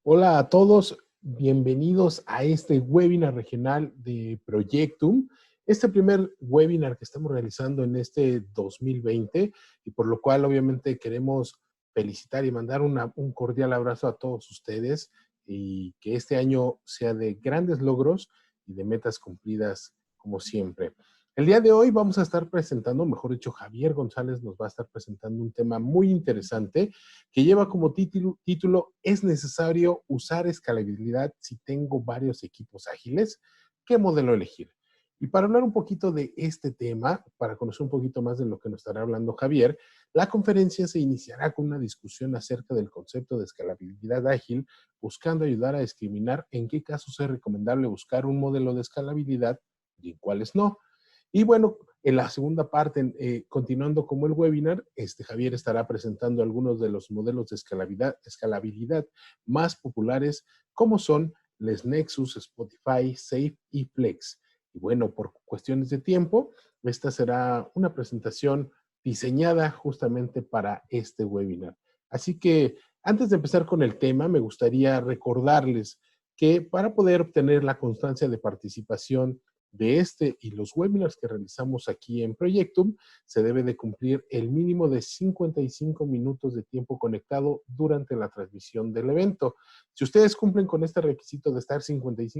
Hola a todos, bienvenidos a este webinar regional de Proyectum. Este primer webinar que estamos realizando en este 2020 y por lo cual obviamente queremos felicitar y mandar un cordial abrazo a todos ustedes y que este año sea de grandes logros y de metas cumplidas como siempre. El día de hoy vamos a estar presentando, mejor dicho, Javier González nos va a estar presentando un tema muy interesante que lleva como título ¿es necesario usar escalabilidad si tengo varios equipos ágiles? ¿Qué modelo elegir? Y para hablar un poquito de este tema, para conocer un poquito más de lo que nos estará hablando Javier, la conferencia se iniciará con una discusión acerca del concepto de escalabilidad ágil, buscando ayudar a discriminar en qué casos es recomendable buscar un modelo de escalabilidad y en cuáles no. Y bueno, en la segunda parte, continuando como el webinar, Javier estará presentando algunos de los modelos de escalabilidad más populares, como son les Nexus, Spotify, Safe y Flex. Y bueno, por cuestiones de tiempo, esta será una presentación diseñada justamente para este webinar. Así que antes de empezar con el tema, me gustaría recordarles que para poder obtener la constancia de participación de este y los webinars que realizamos aquí en Proyectum, se debe de cumplir el mínimo de 55 minutos de tiempo conectado durante la transmisión del evento. Si ustedes cumplen con este requisito de estar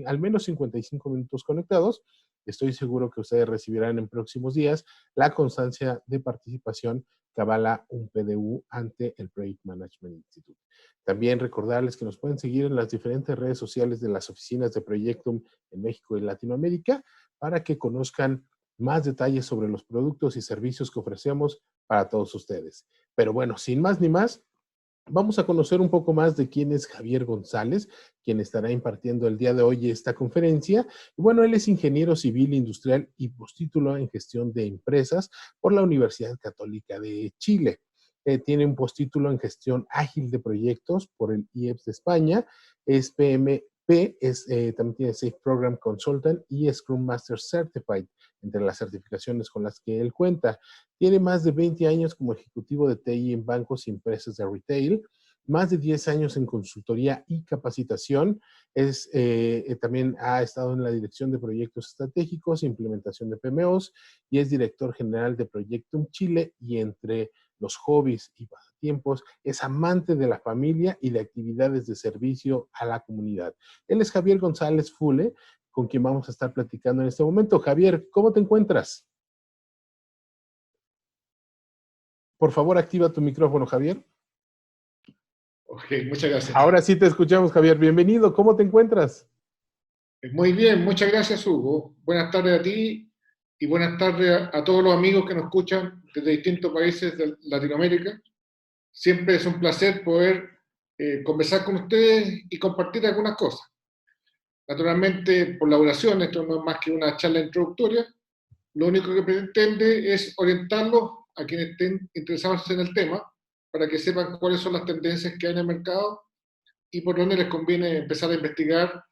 al menos 55 minutos conectados, estoy seguro que ustedes recibirán en próximos días la constancia de participación que avala un PDU ante el Project Management Institute. También recordarles que nos pueden seguir en las diferentes redes sociales de las oficinas de Proyectum en México y Latinoamérica para que conozcan más detalles sobre los productos y servicios que ofrecemos para todos ustedes. Pero bueno, sin más ni más, vamos a conocer un poco más de quién es Javier González, quien estará impartiendo el día de hoy esta conferencia. Y bueno, él es ingeniero civil industrial y postítulo en gestión de empresas por la Universidad Católica de Chile. Tiene un postítulo en gestión ágil de proyectos por el IEPS de España, es PMP, también tiene Safe Program Consultant y Scrum Master Certified, entre las certificaciones con las que él cuenta. Tiene más de 20 años como ejecutivo de TI en bancos y empresas de retail, más de 10 años en consultoría y capacitación. También ha estado en la dirección de proyectos estratégicos, implementación de PMOs y es director general de Proyectum Chile y entre los hobbies y pasatiempos es amante de la familia y de actividades de servicio a la comunidad. Él es Javier González Fule, con quien vamos a estar platicando en este momento. Javier, ¿cómo te encuentras? Por favor, activa tu micrófono, Javier. Ok, muchas gracias. Ahora sí te escuchamos, Javier. Bienvenido. ¿Cómo te encuentras? Muy bien, muchas gracias, Hugo. Buenas tardes a ti y buenas tardes a todos los amigos que nos escuchan desde distintos países de Latinoamérica. Siempre es un placer poder conversar con ustedes y compartir algunas cosas. Naturalmente, por la duración, esto no es más que una charla introductoria. Lo único que pretende es orientarlos a quienes estén interesados en el tema para que sepan cuáles son las tendencias que hay en el mercado y por dónde les conviene empezar a investigar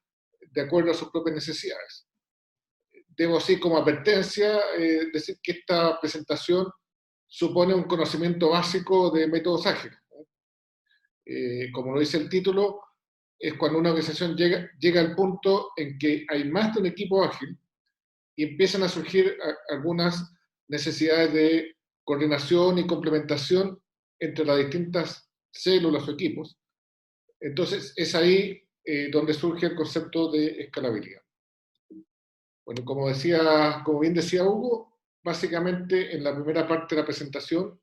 de acuerdo a sus propias necesidades. Debo así como advertencia decir que esta presentación supone un conocimiento básico de métodos ágiles. Como lo dice el título, es cuando una organización llega al punto en que hay más de un equipo ágil y empiezan a surgir algunas necesidades de coordinación y complementación entre las distintas células o equipos. Entonces, es ahí donde surge el concepto de escalabilidad. Bueno, como bien decía Hugo, básicamente en la primera parte de la presentación,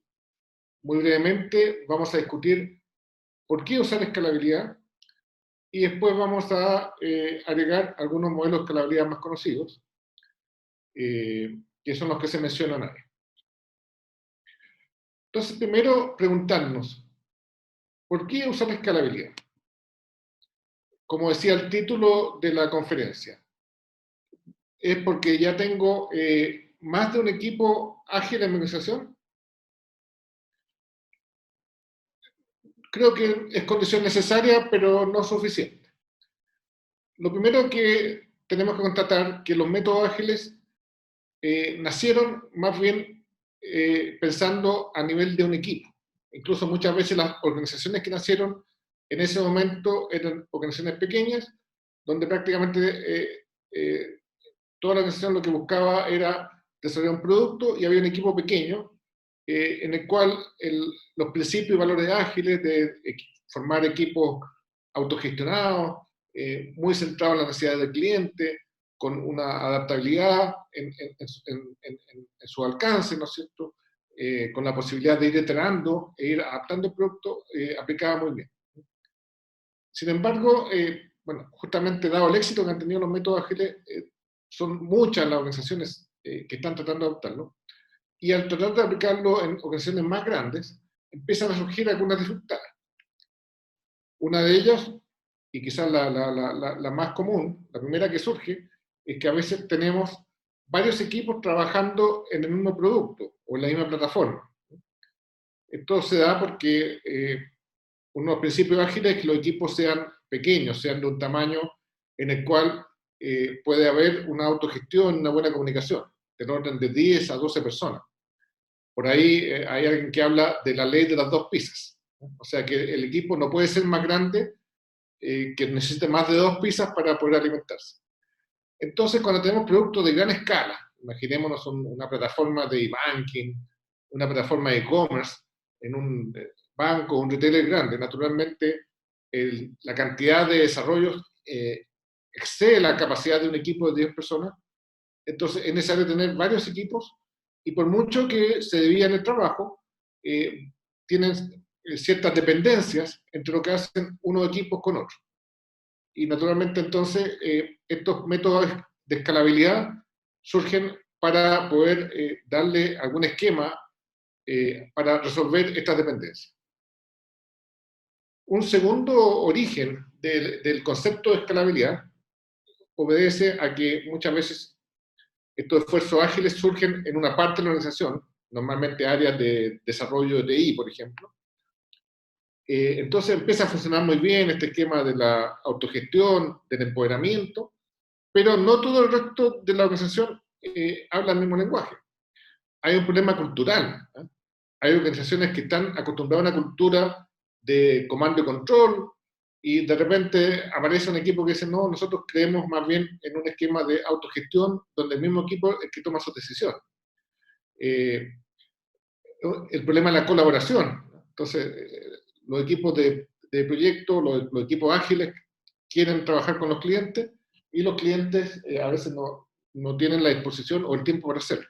muy brevemente, vamos a discutir por qué usar escalabilidad y después vamos a agregar algunos modelos de escalabilidad más conocidos, que son los que se mencionan ahí. Entonces, primero preguntarnos, ¿por qué usar la escalabilidad? Como decía el título de la conferencia, es porque ya tengo más de un equipo ágil en mi organización. Creo que es condición necesaria, pero no suficiente. Lo primero que tenemos que constatar que los métodos ágiles nacieron más bien pensando a nivel de un equipo. Incluso muchas veces las organizaciones que nacieron En ese momento eran organizaciones pequeñas, donde prácticamente toda la organización lo que buscaba era desarrollar un producto y había un equipo pequeño en el cual los principios y valores ágiles de formar equipos autogestionados, muy centrados en las necesidades del cliente, con una adaptabilidad en su alcance, ¿no es cierto? Con la posibilidad de ir iterando e ir adaptando el producto, aplicaba muy bien. Sin embargo, bueno, justamente dado el éxito que han tenido los métodos ágiles, son muchas las organizaciones que están tratando de adoptarlo, y al tratar de aplicarlo en organizaciones más grandes, empiezan a surgir algunas dificultades. Una de ellas, y quizás la más común, la primera que surge, es que a veces tenemos varios equipos trabajando en el mismo producto o en la misma plataforma. Esto se da porque uno de los principios ágiles es que los equipos sean pequeños, sean de un tamaño en el cual puede haber una autogestión, una buena comunicación, del orden de 10 a 12 personas. Por ahí hay alguien que habla de la ley de las dos pizzas. O sea que el equipo no puede ser más grande, que necesite más de 2 pizzas para poder alimentarse. Entonces, cuando tenemos productos de gran escala, imaginémonos una plataforma de e-banking, una plataforma de e-commerce, en un banco, un retailer grande, naturalmente la cantidad de desarrollos excede la capacidad de un equipo de 10 personas. Entonces, es necesario tener varios equipos, y por mucho que se dividan el trabajo, tienen ciertas dependencias entre lo que hacen unos equipos con otros. Y naturalmente entonces estos métodos de escalabilidad surgen para poder darle algún esquema para resolver estas dependencias. Un segundo origen del concepto de escalabilidad obedece a que muchas veces estos esfuerzos ágiles surgen en una parte de la organización, normalmente áreas de desarrollo de TI, por ejemplo. Entonces empieza a funcionar muy bien este esquema de la autogestión, del empoderamiento, pero no todo el resto de la organización habla el mismo lenguaje. Hay un problema cultural, ¿eh? Hay organizaciones que están acostumbradas a una cultura de comando y control, y de repente aparece un equipo que dice, no, nosotros creemos más bien en un esquema de autogestión, donde el mismo equipo es el que toma sus decisiones. El problema es la colaboración. Entonces, los equipos de proyecto, los equipos ágiles quieren trabajar con los clientes, y los clientes a veces no tienen la disposición o el tiempo para hacerlo.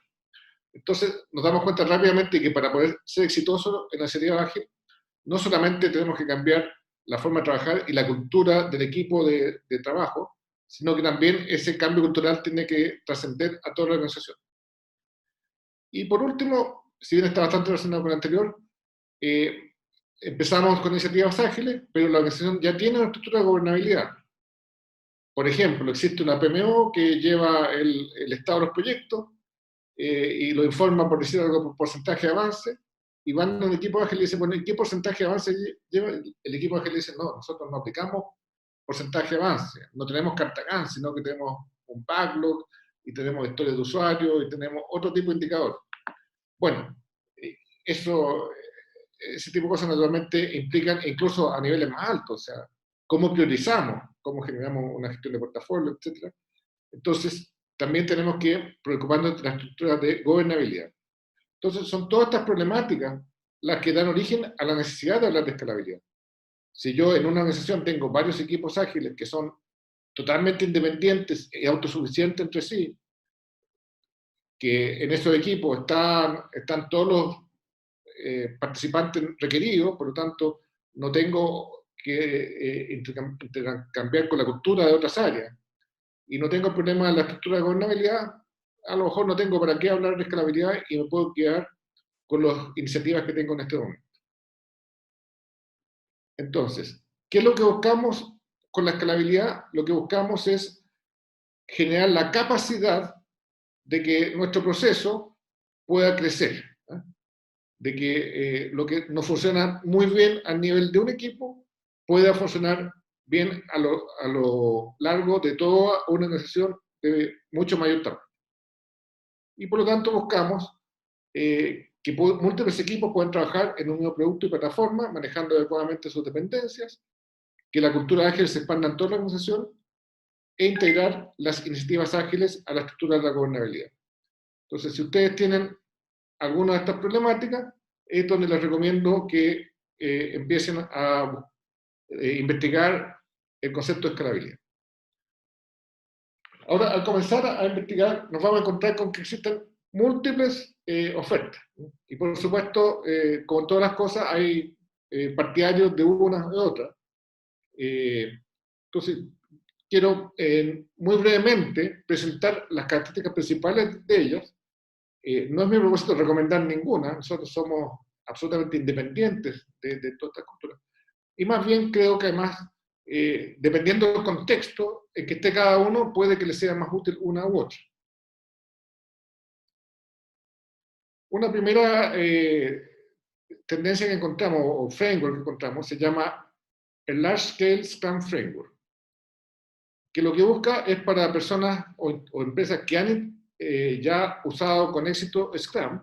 Entonces, nos damos cuenta rápidamente que para poder ser exitosos en la iniciativa ágil, no solamente tenemos que cambiar la forma de trabajar y la cultura del equipo de trabajo, sino que también ese cambio cultural tiene que trascender a toda la organización. Y por último, si bien está bastante relacionado con el anterior, empezamos con iniciativas ágiles, pero la organización ya tiene una estructura de gobernabilidad. Por ejemplo, existe una PMO que lleva el estado de los proyectos y lo informa, por decir algo, por porcentaje de avance, y van a un equipo ágil y dicen, bueno, ¿y qué porcentaje de avance lleva? El equipo ágil dice, no, nosotros no aplicamos porcentaje de avance, no tenemos carta Gantt, sino que tenemos un backlog, y tenemos historias de usuario, y tenemos otro tipo de indicador. Bueno, ese tipo de cosas naturalmente implican incluso a niveles más altos, o sea, cómo priorizamos, cómo generamos una gestión de portafolio, etc. Entonces, también tenemos que preocuparnos de la estructura de gobernabilidad. Entonces, son todas estas problemáticas las que dan origen a la necesidad de hablar de escalabilidad. Si yo en una organización tengo varios equipos ágiles que son totalmente independientes y autosuficientes entre sí, que en esos equipos están todos los participantes requeridos, por lo tanto, no tengo que intercambiar con la cultura de otras áreas, y no tengo el problema de la estructura de gobernabilidad, a lo mejor no tengo para qué hablar de escalabilidad y me puedo quedar con las iniciativas que tengo en este momento. Entonces, ¿qué es lo que buscamos con la escalabilidad? Lo que buscamos es generar la capacidad de que nuestro proceso pueda crecer, ¿eh? De que lo que no funciona muy bien a nivel de un equipo pueda funcionar bien a lo largo de toda una organización de mucho mayor tamaño. Y por lo tanto buscamos que múltiples equipos puedan trabajar en un mismo producto y plataforma, manejando adecuadamente sus dependencias, que la cultura ágil se expanda en toda la organización e integrar las iniciativas ágiles a la estructura de la gobernabilidad. Entonces, si ustedes tienen alguna de estas problemáticas, es donde les recomiendo que empiecen a investigar el concepto de escalabilidad. Ahora, al comenzar a investigar, nos vamos a encontrar con que existen múltiples ofertas. Y por supuesto, como todas las cosas, hay partidarios de una u otra. Entonces, quiero muy brevemente presentar las características principales de ellas. No es mi propósito recomendar ninguna, nosotros somos absolutamente independientes de toda esta cultura. Y más bien creo que además, dependiendo del contexto en que esté cada uno, puede que le sea más útil una u otra. Una primera tendencia que encontramos, o framework que encontramos, se llama el Large Scale Scrum Framework, que lo que busca es para personas o empresas que han ya usado con éxito Scrum,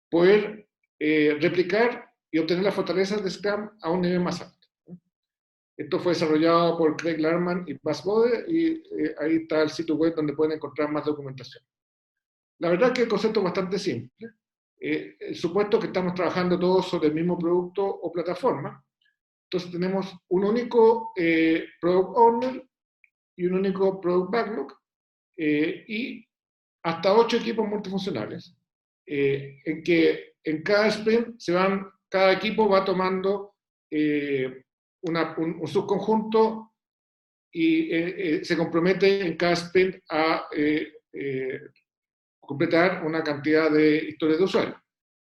poder replicar y obtener las fortalezas de Scrum a un nivel más alto. Esto fue desarrollado por Craig Larman y Bas Bode, y ahí está el sitio web donde pueden encontrar más documentación. La verdad es que el concepto es bastante simple. Supuesto que estamos trabajando todos sobre el mismo producto o plataforma, entonces tenemos un único Product Owner y un único Product Backlog, y hasta 8 equipos multifuncionales, en que en cada sprint cada equipo va tomando un subconjunto y se compromete en cada sprint a completar una cantidad de historias de usuario.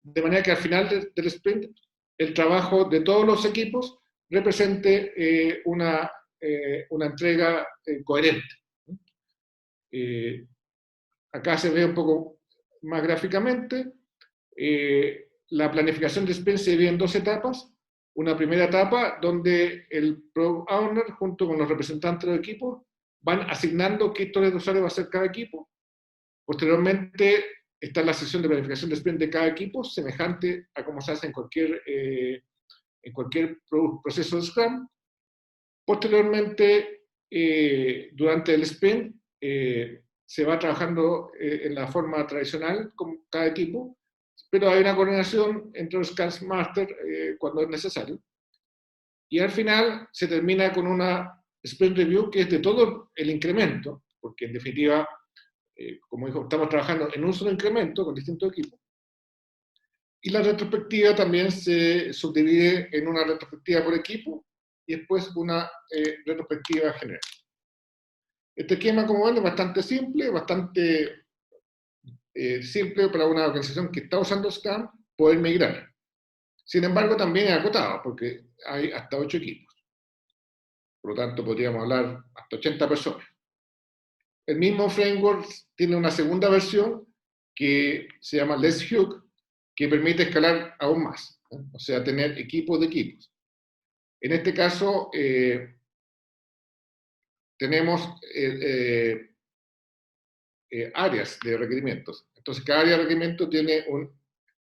De manera que al final del sprint, el trabajo de todos los equipos represente una entrega coherente. Acá se ve un poco más gráficamente. La planificación de sprint se divide en 2 etapas. Una primera etapa donde el Product Owner junto con los representantes del equipo van asignando qué historias de usuario va a hacer cada equipo. Posteriormente está la sesión de planificación de sprint de cada equipo, semejante a como se hace en cualquier proceso de Scrum. Posteriormente, durante el sprint, se va trabajando en la forma tradicional con cada equipo, pero hay una coordinación entre los Scrum Master cuando es necesario. Y al final se termina con una sprint review que es de todo el incremento, porque en definitiva, como dijo, estamos trabajando en un solo incremento con distintos equipos. Y la retrospectiva también se subdivide en una retrospectiva por equipo y después una retrospectiva general. Este esquema, como ven, es bastante simple, simple para una organización que está usando Scrum poder migrar. Sin embargo, también es acotado, porque hay hasta 8 equipos. Por lo tanto, podríamos hablar hasta 80 personas. El mismo framework tiene una segunda versión que se llama Let's Hug, que permite escalar aún más, ¿no? O sea, tener equipos de equipos. En este caso, tenemos áreas de requerimientos. Entonces, cada área de requerimiento tiene un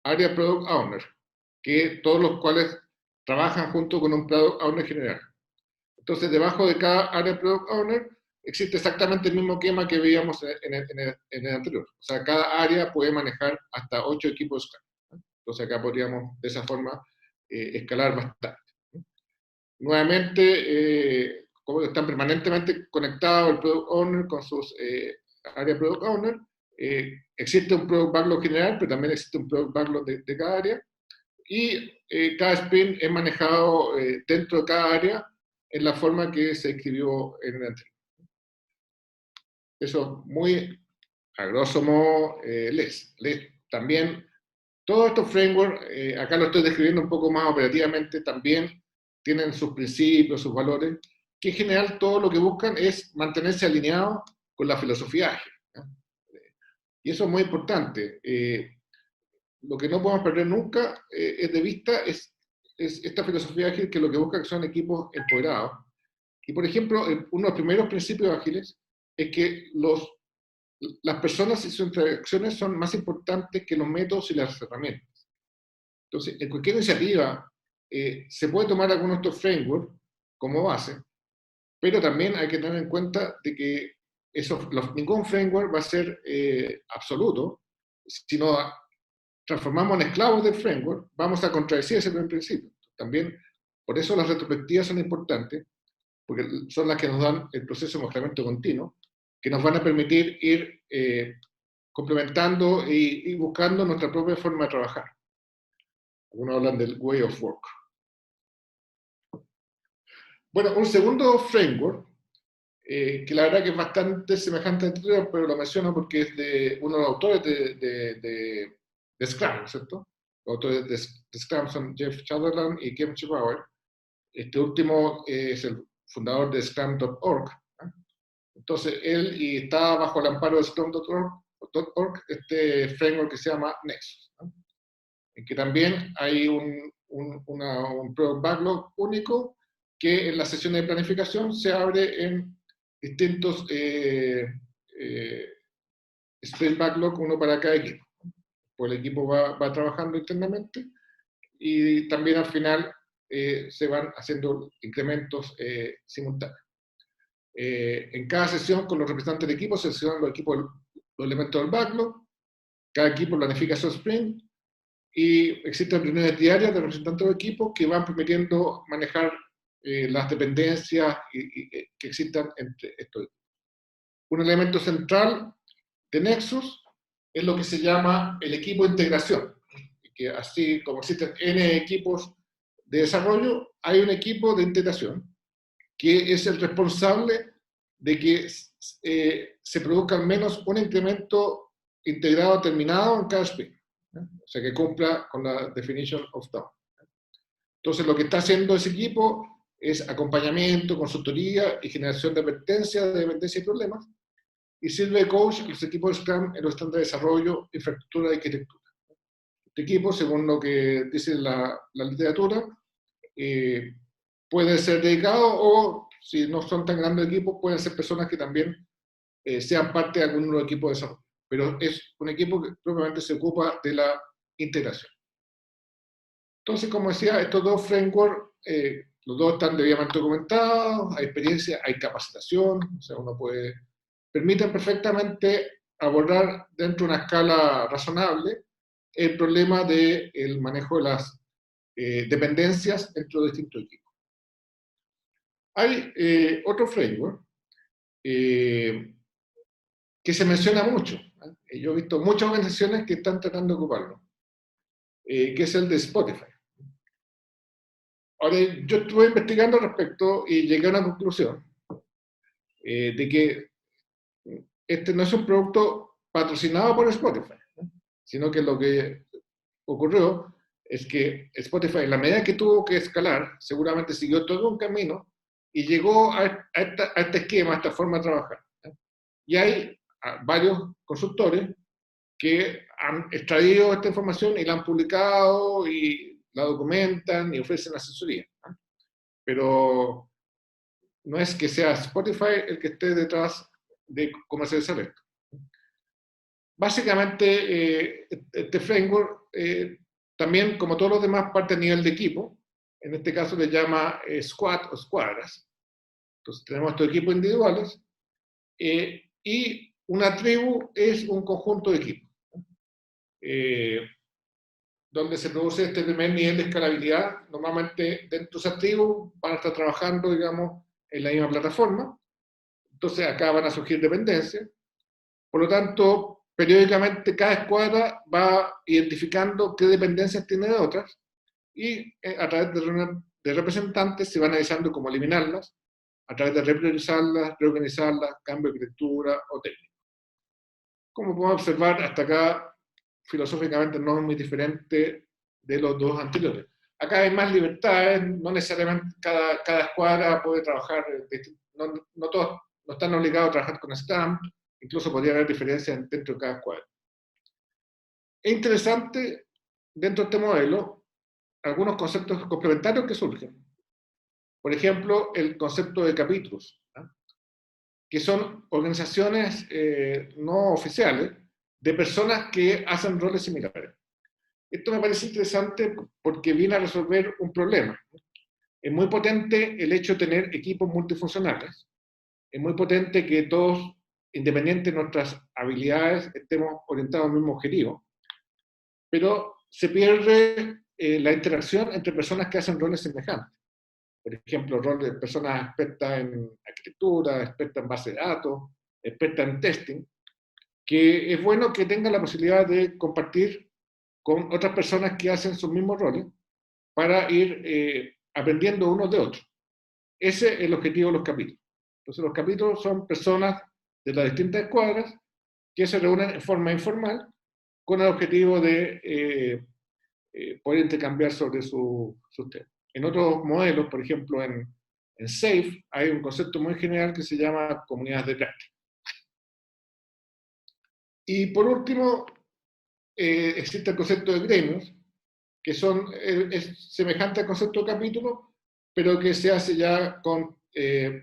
área Product Owner, que todos los cuales trabajan junto con un Product Owner general. Entonces, debajo de cada área Product Owner existe exactamente el mismo esquema que veíamos en el anterior. O sea, cada área puede manejar hasta 8 equipos. Entonces, acá podríamos, de esa forma, escalar bastante. Nuevamente, como están permanentemente conectados el Product Owner con sus áreas Product Owner, existe un Product Backlog general, pero también existe un Product Backlog de cada área, y cada sprint es manejado dentro de cada área en la forma que se escribió en el anterior. Eso muy a grosso modo también todos estos frameworks, acá lo estoy describiendo un poco más operativamente, también tienen sus principios, sus valores, que en general todo lo que buscan es mantenerse alineados con la filosofía ágil, ¿no? Y eso es muy importante. Lo que no podemos perder nunca es de vista es esta filosofía ágil, que lo que busca son equipos empoderados. Y por ejemplo, uno de los primeros principios ágiles es que las personas y sus interacciones son más importantes que los métodos y las herramientas. Entonces, en cualquier iniciativa se puede tomar alguno de estos frameworks como base, pero también hay que tener en cuenta de que ningún framework va a ser absoluto. Si nos transformamos en esclavos del framework, vamos a contradecir ese primer principio. También, por eso las retrospectivas son importantes, porque son las que nos dan el proceso de mejoramiento continuo, que nos van a permitir ir complementando y buscando nuestra propia forma de trabajar. Algunos hablan del way of work. Bueno, un segundo framework, que la verdad que es bastante semejante al anterior, pero lo menciono porque es de uno de los autores de Scrum, ¿cierto? Los autores de Scrum son Jeff Sutherland y Kim Chibauer. Este último es el fundador de Scrum.org. Entonces, él está bajo el amparo de Scrum.org este framework que se llama Nexus, ¿no? En que también hay un product backlog único que en la sesión de planificación se abre en distintos sprint backlog, uno para cada equipo. Pues el equipo va trabajando internamente y también al final se van haciendo incrementos simultáneos. En cada sesión con los representantes del equipo se seleccionan los elementos del backlog, cada equipo planifica su sprint y existen reuniones diarias de representantes del equipo que van permitiendo manejar las dependencias que existan entre estos equipos. Un elemento central de Nexus es lo que se llama el equipo de integración, que así como existen N equipos de desarrollo, hay un equipo de integración que es el responsable de que se produzca al menos un incremento integrado terminado en cada sprint, ¿no? O sea, que cumpla con la definition of done. Entonces, lo que está haciendo ese equipo es acompañamiento, consultoría y generación de advertencias, de dependencias y problemas, y sirve de coach a los equipos de Scrum en los estándares de desarrollo, infraestructura y arquitectura. Este equipo, según lo que dice la literatura, puede ser dedicado o, si no son tan grandes equipos, pueden ser personas que también sean parte de algún equipo de desarrollo. Pero es un equipo que propiamente se ocupa de la integración. Entonces, como decía, estos dos frameworks, los dos están debidamente documentados, hay experiencia, hay capacitación, o sea, permiten perfectamente abordar dentro de una escala razonable el problema del manejo de las dependencias entre los distintos equipos. Hay otro framework que se menciona mucho. Yo he visto muchas organizaciones que están tratando de ocuparlo, que es el de Spotify. Ahora, yo estuve investigando al respecto y llegué a una conclusión de que este no es un producto patrocinado por Spotify, ¿no? Sino que lo que ocurrió es que Spotify, en la medida que tuvo que escalar, seguramente siguió todo un camino y llegó a este esquema, a esta forma de trabajar, ¿no? Y hay varios consultores que han extraído esta información y la han publicado y la documentan y ofrecen asesoría, ¿no? Pero no es que sea Spotify el que esté detrás de comercializar esto. Básicamente, este framework también, como todos los demás, parte a nivel de equipo. En este caso le llama squad o escuadras. Entonces tenemos estos equipos individuales y una tribu es un conjunto de equipos, donde se produce este primer nivel de escalabilidad. Normalmente dentro de esa tribu van a estar trabajando, digamos, en la misma plataforma. Entonces acá van a surgir dependencias. Por lo tanto, periódicamente cada escuadra va identificando qué dependencias tiene de otras y a través de representantes se van analizando cómo eliminarlas, a través de repriorizarlas, reorganizarlas, cambio de arquitectura o técnica. Como podemos observar, hasta acá filosóficamente no es muy diferente de los dos anteriores. Acá hay más libertades, no necesariamente cada escuadra puede trabajar, no todos no están obligados a trabajar con Scrum, incluso podría haber diferencias dentro de cada escuadra. Es interesante, dentro de este modelo, algunos conceptos complementarios que surgen. Por ejemplo, el concepto de capítulos, ¿no? Que son organizaciones no oficiales de personas que hacen roles similares. Esto me parece interesante porque viene a resolver un problema. Es muy potente el hecho de tener equipos multifuncionales. Es muy potente que todos, independiente de nuestras habilidades, estemos orientados al mismo objetivo. Pero se pierde la interacción entre personas que hacen roles semejantes. Por ejemplo, rol de personas expertas en arquitectura, expertas en base de datos, expertas en testing, que es bueno que tengan la posibilidad de compartir con otras personas que hacen sus mismos roles para ir aprendiendo unos de otros. Ese es el objetivo de los capítulos. Entonces, los capítulos son personas de las distintas escuadras que se reúnen en forma informal con el objetivo de poder intercambiar sobre sus temas. En otros modelos, por ejemplo, en SAFe, hay un concepto muy general que se llama comunidades de práctica. Y por último, existe el concepto de gremios, que es semejante al concepto de capítulo, pero que se hace ya con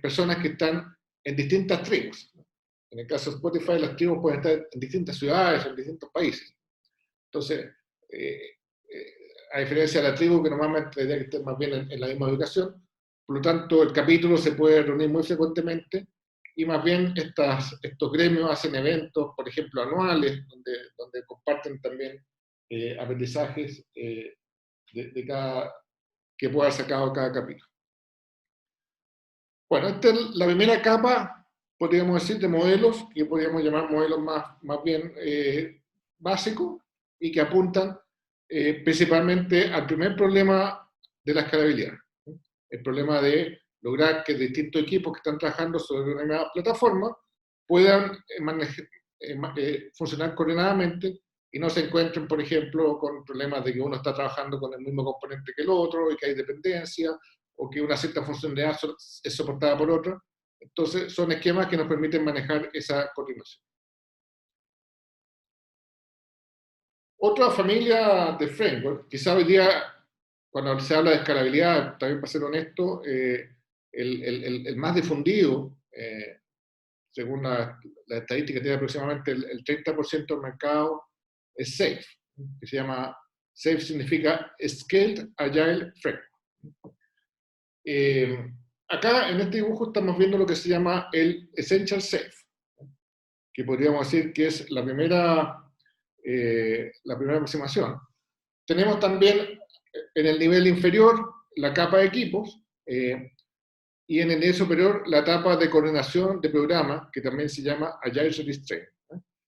personas que están en distintas tribus. En el caso de Spotify, las tribus pueden estar en distintas ciudades, en distintos países. Entonces, a diferencia de la tribu, que normalmente tendría que estar más bien en la misma ubicación, por lo tanto, el capítulo se puede reunir muy frecuentemente, y más bien estos gremios hacen eventos, por ejemplo, anuales, donde comparten también aprendizajes que pueda haber sacado cada capítulo. Bueno, esta es la primera capa, podríamos decir, de modelos, que podríamos llamar modelos más bien básicos, y que apuntan principalmente al primer problema de la escalabilidad. El problema de lograr que distintos equipos que están trabajando sobre una misma plataforma puedan funcionar coordinadamente y no se encuentren, por ejemplo, con problemas de que uno está trabajando con el mismo componente que el otro y que hay dependencia, o que una cierta funcionalidad es soportada por otra. Entonces, son esquemas que nos permiten manejar esa coordinación. Otra familia de framework, quizá hoy día, cuando se habla de escalabilidad, también para ser honesto, el más difundido, según la estadística, tiene aproximadamente el 30% del mercado, es SAFe, que se llama, SAFe significa Scaled Agile Framework. Acá en este dibujo estamos viendo lo que se llama el Essential SAFe, que podríamos decir que es la primera aproximación. Tenemos también en el nivel inferior la capa de equipos, y en el nivel superior la etapa de coordinación de programa, que también se llama Agile Release Train.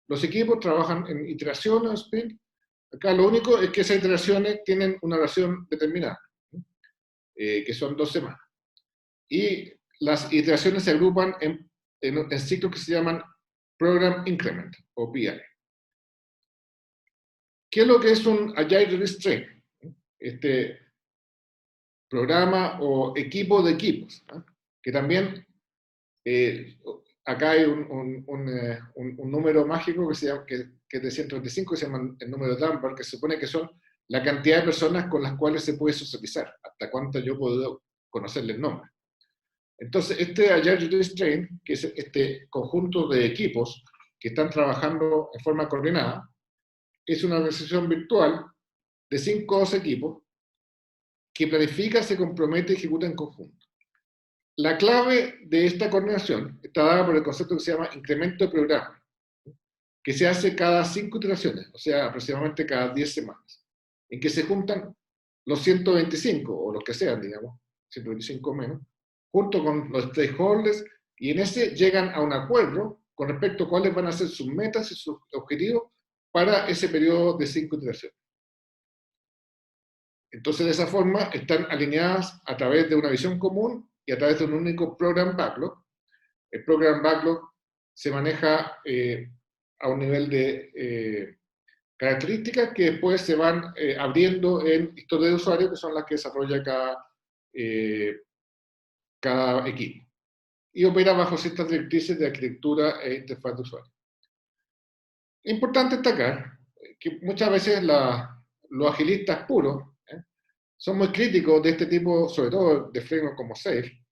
Los equipos trabajan en iteraciones, sprint. Acá lo único es que esas iteraciones tienen una duración determinada, que son 2 semanas. Y las iteraciones se agrupan en ciclos que se llaman Program Increment, o PI. ¿Qué es lo que es un Agile Release Train? Este programa o equipo de equipos, que también acá hay un número mágico que es de 135, que se llama el número de Dunbar, que se supone que son la cantidad de personas con las cuales se puede socializar, hasta cuántas yo puedo conocerle el nombre. Entonces, este Agile Release Train, que es este conjunto de equipos que están trabajando en forma coordinada, es una organización virtual de 5 o 12 equipos que planifica, se compromete y ejecuta en conjunto. La clave de esta coordinación está dada por el concepto que se llama incremento de programa, que se hace cada 5 iteraciones, o sea, aproximadamente cada 10 semanas, en que se juntan los 125, o los que sean, digamos, 125 o menos, junto con los stakeholders, y en ese llegan a un acuerdo con respecto a cuáles van a ser sus metas y sus objetivos para ese periodo de 5 iteraciones. Entonces, de esa forma, están alineadas a través de una visión común y a través de un único Program Backlog. El Program Backlog se maneja a un nivel de características que después se van abriendo en historias de usuario, que son las que desarrolla cada equipo. Y opera bajo ciertas directrices de arquitectura e interfaz de usuario. Es importante destacar que muchas veces los agilistas puros son muy críticos de este tipo, sobre todo de framework como SAFe,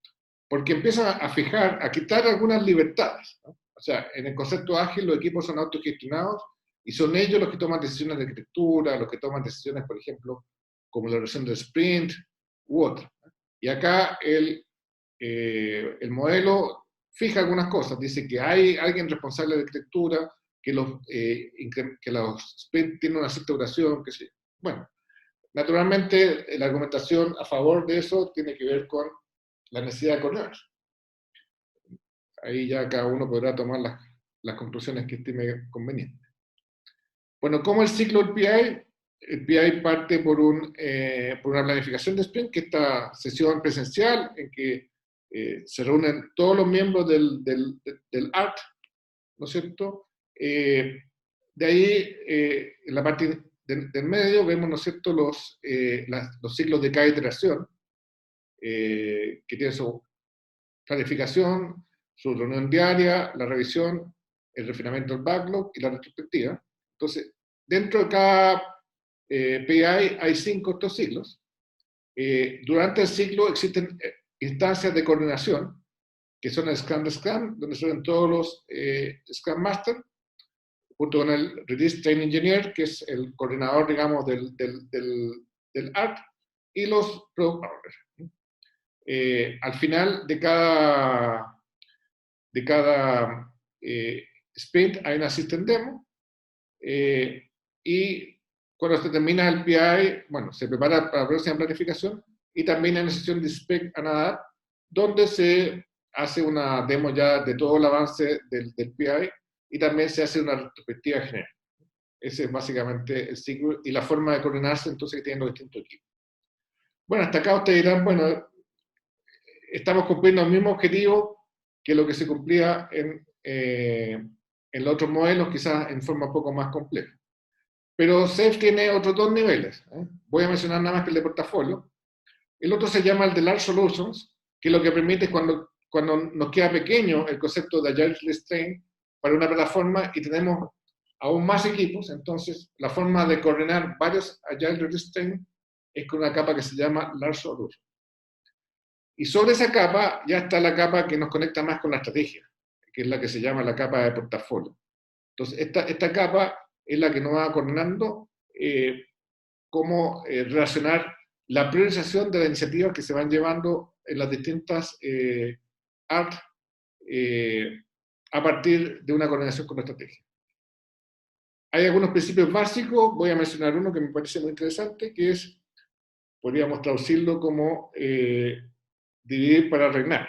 porque empiezan a quitar algunas libertades, ¿no? O sea, en el concepto ágil los equipos son autogestionados y son ellos los que toman decisiones de arquitectura, los que toman decisiones, por ejemplo, como la realización del sprint u otra, ¿no? Y acá el modelo fija algunas cosas, dice que hay alguien responsable de arquitectura, que los sprints tienen una cierta duración, que sí. Bueno, naturalmente la argumentación a favor de eso tiene que ver con la necesidad de coordinar. Ahí ya cada uno podrá tomar las conclusiones que estime conveniente. Bueno, ¿cómo el ciclo del PI? El PI parte por una planificación de sprint, que es esta sesión presencial en que se reúnen todos los miembros del ART, ¿no es cierto? De ahí, en la parte del medio, vemos, ¿no es cierto?, los ciclos de cada iteración, que tiene su planificación, su reunión diaria, la revisión, el refinamiento del backlog y la retrospectiva. Entonces, dentro de cada PI hay 5 de estos ciclos. Durante el ciclo existen instancias de coordinación, que son el Scrum de Scrum, donde se ven todos los Scrum Master, junto con el Release Train Engineer, que es el coordinador, digamos, del ART, y los Product Owners. Al final de cada sprint hay una System Demo, y cuando se termina el PI, bueno, se prepara para la próxima planificación, y también hay una sesión de Spec and Adapt, donde se hace una demo ya de todo el avance del PI, y también se hace una retrospectiva general. Ese es básicamente el ciclo y la forma de coordinarse entonces que tienen los distintos equipos. Bueno, hasta acá ustedes dirán, bueno, estamos cumpliendo el mismo objetivo que lo que se cumplía en los otros modelos, quizás en forma un poco más compleja. Pero SAFe tiene otros 2 niveles. Voy a mencionar nada más que el de portafolio. El otro se llama el de Large Solutions, que lo que permite es cuando nos queda pequeño el concepto de Agile Release Train para una plataforma y tenemos aún más equipos, entonces la forma de coordinar varios Agile Release Train es con una capa que se llama Large Solutions. Y sobre esa capa ya está la capa que nos conecta más con la estrategia, que es la que se llama la capa de portafolio. Entonces, esta capa es la que nos va coordinando cómo relacionar la priorización de las iniciativas que se van llevando en las distintas ART a partir de una coordinación con la estrategia. Hay algunos principios básicos, voy a mencionar uno que me parece muy interesante, que es, podríamos traducirlo como dividir para reinar.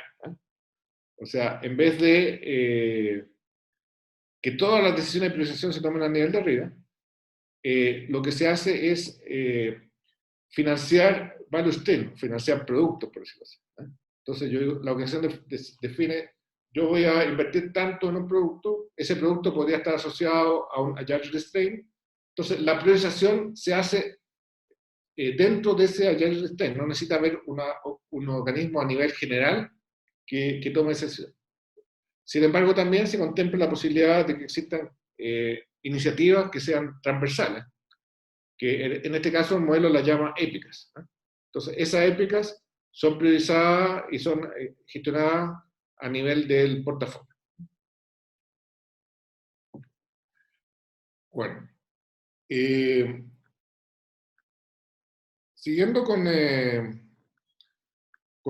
O sea, en vez de que todas las decisiones de priorización se tomen a nivel de arriba, lo que se hace es financiar value stream, financiar productos, por decirlo así. Entonces, la organización define, yo voy a invertir tanto en un producto, ese producto podría estar asociado a un Agile Release Train. Entonces, la priorización se hace dentro de ese Agile Release Train. No necesita haber un organismo a nivel general que tome esa decisión. Sin embargo, también se contempla la posibilidad de que existan iniciativas que sean transversales, que en este caso el modelo las llama épicas. Entonces, esas épicas son priorizadas y son gestionadas a nivel del portafolio. Bueno, siguiendo con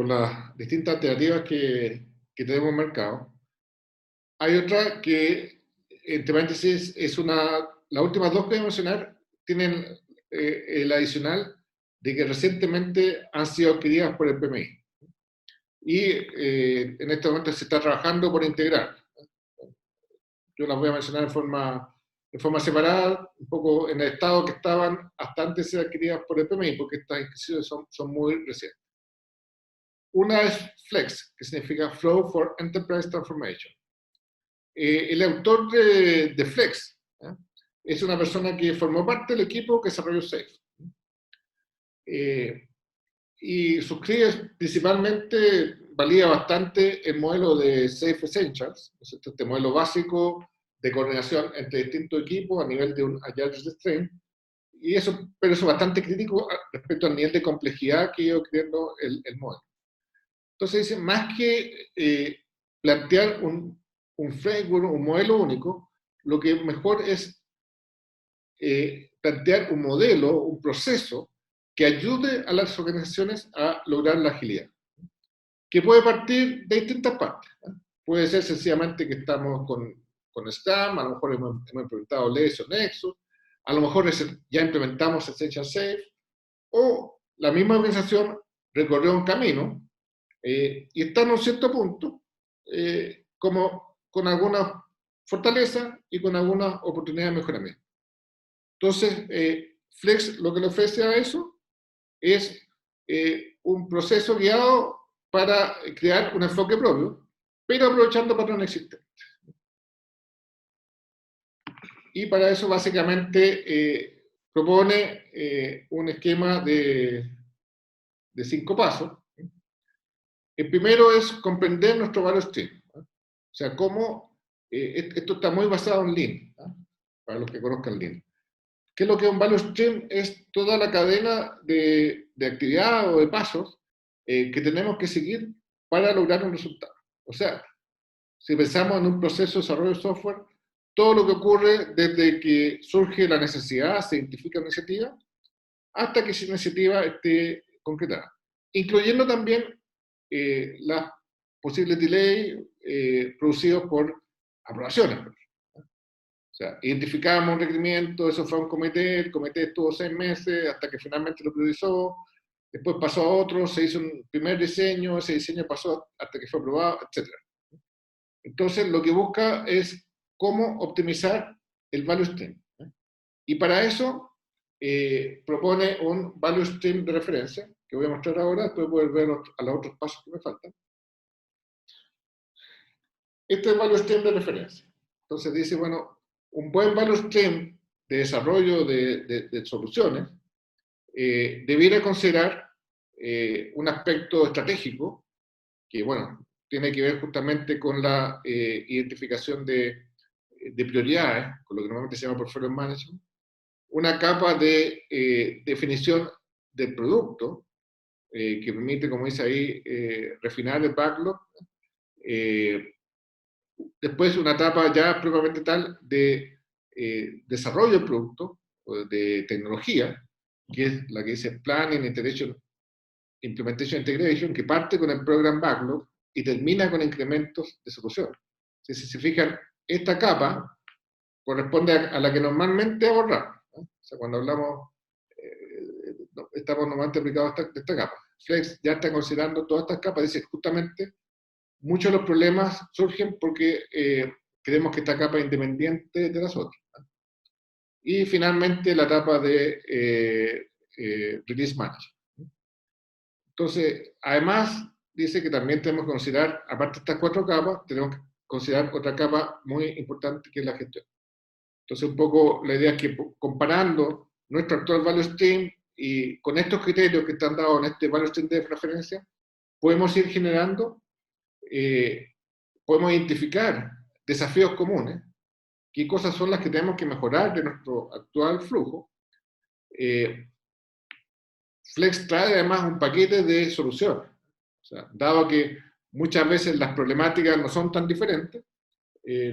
las distintas alternativas que tenemos en el mercado, hay otra que, entre paréntesis, las últimas 2 que voy a mencionar tienen el adicional de que recientemente han sido adquiridas por el PMI. Y en este momento se está trabajando por integrar. Yo las voy a mencionar en forma separada, un poco en el estado que estaban hasta antes de ser adquiridas por el PMI, porque estas inscripciones son muy recientes. Una es FLEX, que significa Flow for Enterprise Transformation. El autor de FLEX es una persona que formó parte del equipo que desarrolló SAFe. Y suscribe principalmente, valida bastante el modelo de SAFe Essentials, este modelo básico de coordinación entre distintos equipos a nivel de un Agile Release Train, pero eso es bastante crítico respecto al nivel de complejidad que ha ido creando el modelo. Entonces dice, más que plantear un framework, un modelo único, lo que mejor es plantear un modelo, un proceso que ayude a las organizaciones a lograr la agilidad. que puede partir de distintas partes. Puede ser sencillamente que estamos con Scrum, a lo mejor hemos implementado LES o Nexus, a lo mejor ya implementamos Essential Safe, o la misma organización recorrió un camino y está en un cierto punto, como con algunas fortalezas y con algunas oportunidades de mejoramiento. Entonces, Flex lo que le ofrece a eso es un proceso guiado para crear un enfoque propio, pero aprovechando patrones existentes. Y para eso básicamente propone un esquema de 5 pasos. El primero es comprender nuestro value stream. O sea, cómo esto está muy basado en Lean, para los que conozcan Lean. ¿Qué es lo que es un value stream? Es toda la cadena de actividad o de pasos que tenemos que seguir para lograr un resultado. O sea, si pensamos en un proceso de desarrollo de software, todo lo que ocurre desde que surge la necesidad, se identifica una iniciativa, hasta que esa iniciativa esté concretada, incluyendo también las posibles delays producidos por aprobaciones. O sea, identificamos un requerimiento, eso fue a un comité, el comité estuvo 6 meses hasta que finalmente lo priorizó, después pasó a otro, se hizo un primer diseño, ese diseño pasó hasta que fue aprobado, etc. Entonces, lo que busca es cómo optimizar el value stream. Y para eso propone un value stream de referencia, que voy a mostrar ahora, después poder ver a los otros pasos que me faltan. Este es el value stream de referencia. Entonces dice, bueno, un buen value stream de desarrollo de soluciones debiera considerar un aspecto estratégico que, bueno, tiene que ver justamente con la identificación de prioridades, con lo que normalmente se llama portfolio management, una capa de definición del producto, que permite, como dice ahí, refinar el backlog. Después una etapa ya propiamente tal de desarrollo del producto, o de tecnología, que es la que dice Planning, Implementation Integration, que parte con el Program Backlog y termina con incrementos de solución. Si se fijan, esta capa corresponde a la que normalmente abordamos. O sea, cuando hablamos, estamos normalmente aplicados a esta capa. Flex ya está considerando todas estas capas, dice justamente, muchos de los problemas surgen porque creemos que esta capa es independiente de las otras. Y finalmente la etapa de Release Manager. Entonces, además, dice que también tenemos que considerar, aparte de estas 4 capas, tenemos que considerar otra capa muy importante que es la gestión. Entonces, un poco la idea es que comparando nuestro actual value stream y con estos criterios que están dados en este value stream de referencia, podemos ir generando, podemos identificar desafíos comunes, qué cosas son las que tenemos que mejorar de nuestro actual flujo. Flex trae además un paquete de soluciones. O sea, dado que muchas veces las problemáticas no son tan diferentes,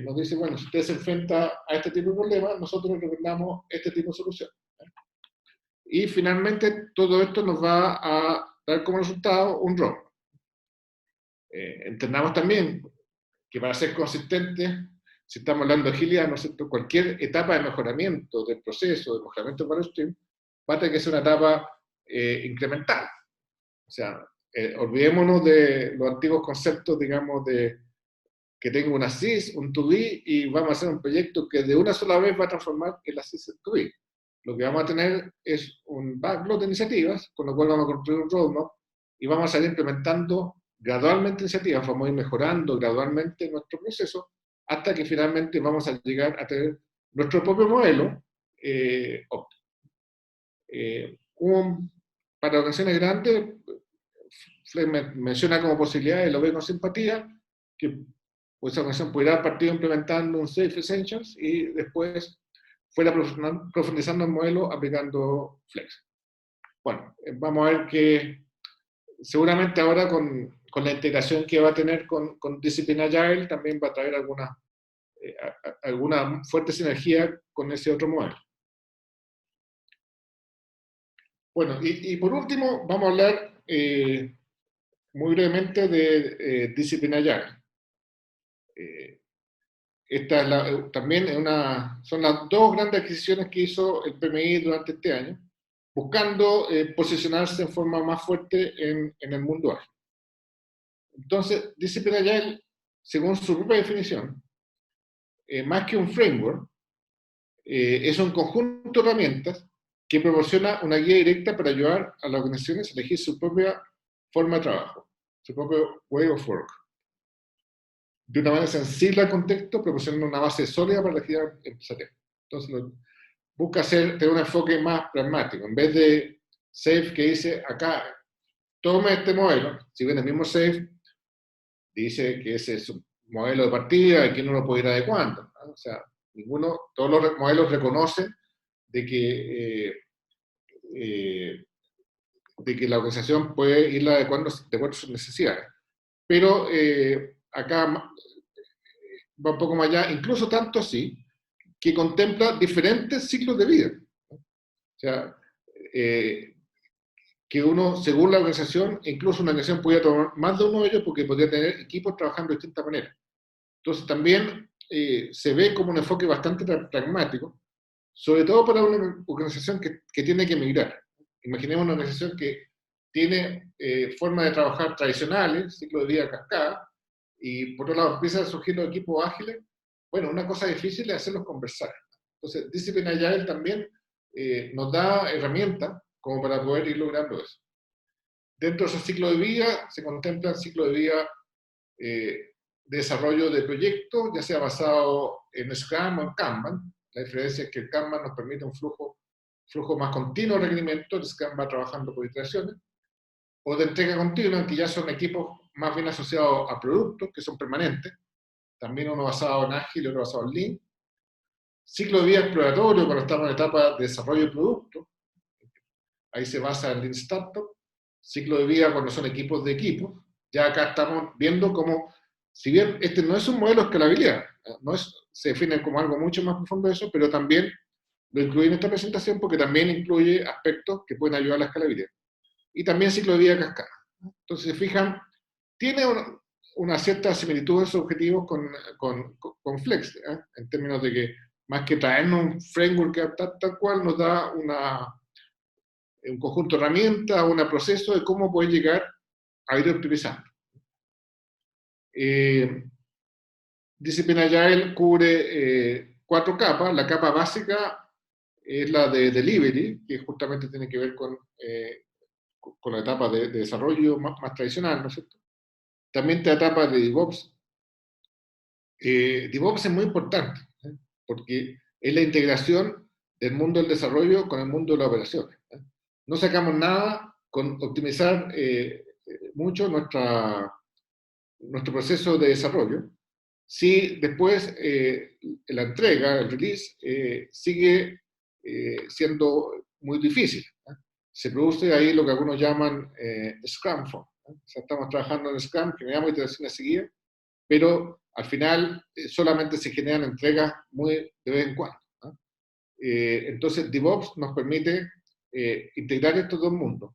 nos dice, bueno, si usted se enfrenta a este tipo de problemas, nosotros recomendamos este tipo de solución. Y finalmente, todo esto nos va a dar como resultado un ROM. Entendamos también que para ser consistentes, si estamos hablando de agilidad, ¿no es cierto?, cualquier etapa de mejoramiento del proceso, de mejoramiento del value stream, va a tener que ser una etapa incremental. O sea, olvidémonos de los antiguos conceptos, digamos, de que tengo una SIS, un to be, y vamos a hacer un proyecto que de una sola vez va a transformar en la SIS en to be. Lo que vamos a tener es un backlog de iniciativas, con lo cual vamos a construir un roadmap, y vamos a ir implementando gradualmente iniciativas, vamos a ir mejorando gradualmente nuestro proceso, hasta que finalmente vamos a llegar a tener nuestro propio modelo óptimo. Para organizaciones grandes, Flex menciona como posibilidad, y lo ve con simpatía, que esa organización pudiera partir implementando un Safe Essentials y después fuera profundizando el modelo aplicando Flex. Bueno, vamos a ver que seguramente ahora con la integración que va a tener con Discipline Agile también va a traer alguna fuerte sinergia con ese otro modelo. Bueno, y por último vamos a hablar muy brevemente de Discipline Agile. Esta es también son las dos grandes adquisiciones que hizo el PMI durante este año, buscando posicionarse en forma más fuerte en el mundo ágil. Entonces, Discipline Agile, según su propia definición, más que un framework, es un conjunto de herramientas que proporciona una guía directa para ayudar a las organizaciones a elegir su propia forma de trabajo, su propio way of work, de una manera sensible al contexto, proporcionando una base sólida para la actividad empresarial. Entonces, busca tener un enfoque más pragmático. En vez de SAFe que dice, acá, tome este modelo, si bien el mismo SAFe dice que ese es un modelo de partida y que no lo puede ir adecuando, ¿no? O sea, todos los modelos reconocen de que la organización puede irla adecuando de acuerdo a sus necesidades. Pero acá va un poco más allá, incluso tanto así, que contempla diferentes ciclos de vida. O sea, que uno, según la organización, incluso una organización podría tomar más de uno de ellos porque podría tener equipos trabajando de distintas maneras. Entonces también se ve como un enfoque bastante pragmático, sobre todo para una organización que tiene que migrar. Imaginemos una organización que tiene formas de trabajar tradicionales, ciclo de vida cascada, y por otro lado empiezan a surgir los equipos ágiles. Bueno, una cosa difícil es hacerlos conversar. Entonces, Discipline Agile también nos da herramientas como para poder ir logrando eso. Dentro de esos ciclos de vida se contempla el ciclo de vida de desarrollo de proyectos, ya sea basado en Scrum o en Kanban. La diferencia es que el Kanban nos permite un flujo más continuo de requerimientos, el Scrum va trabajando por iteraciones, o de entrega continua, que ya son equipos más bien asociados a productos, que son permanentes, también uno basado en Ágil y otro basado en Lean. Ciclo de vida exploratorio, cuando estamos en etapa de desarrollo de producto, ahí se basa en Lean Startup. Ciclo de vida cuando son equipos de equipos, ya acá estamos viendo cómo, si bien este no es un modelo de escalabilidad, se define como algo mucho más profundo de eso, pero también lo incluí en esta presentación porque también incluye aspectos que pueden ayudar a la escalabilidad. Y también ciclo de vida cascada. Entonces, se fijan, tiene una cierta similitud en sus objetivos con Flex, en términos de que más que traernos un framework tal cual nos da un conjunto de herramientas, un proceso de cómo poder llegar a ir optimizando. Discipline Agile cubre 4 capas. La capa básica es la de delivery, que justamente tiene que ver con la etapa de desarrollo más tradicional, ¿no es cierto? También esta etapa de DevOps. DevOps es muy importante, porque es la integración del mundo del desarrollo con el mundo de la operación. No sacamos nada con optimizar mucho nuestro proceso de desarrollo si después la entrega, el release, sigue siendo muy difícil. Se produce ahí lo que algunos llaman Scrum form. O sea, estamos trabajando en Scrum, generamos iteraciones seguidas, pero al final solamente se generan entregas muy de vez en cuando. Entonces, DevOps nos permite integrar estos dos mundos,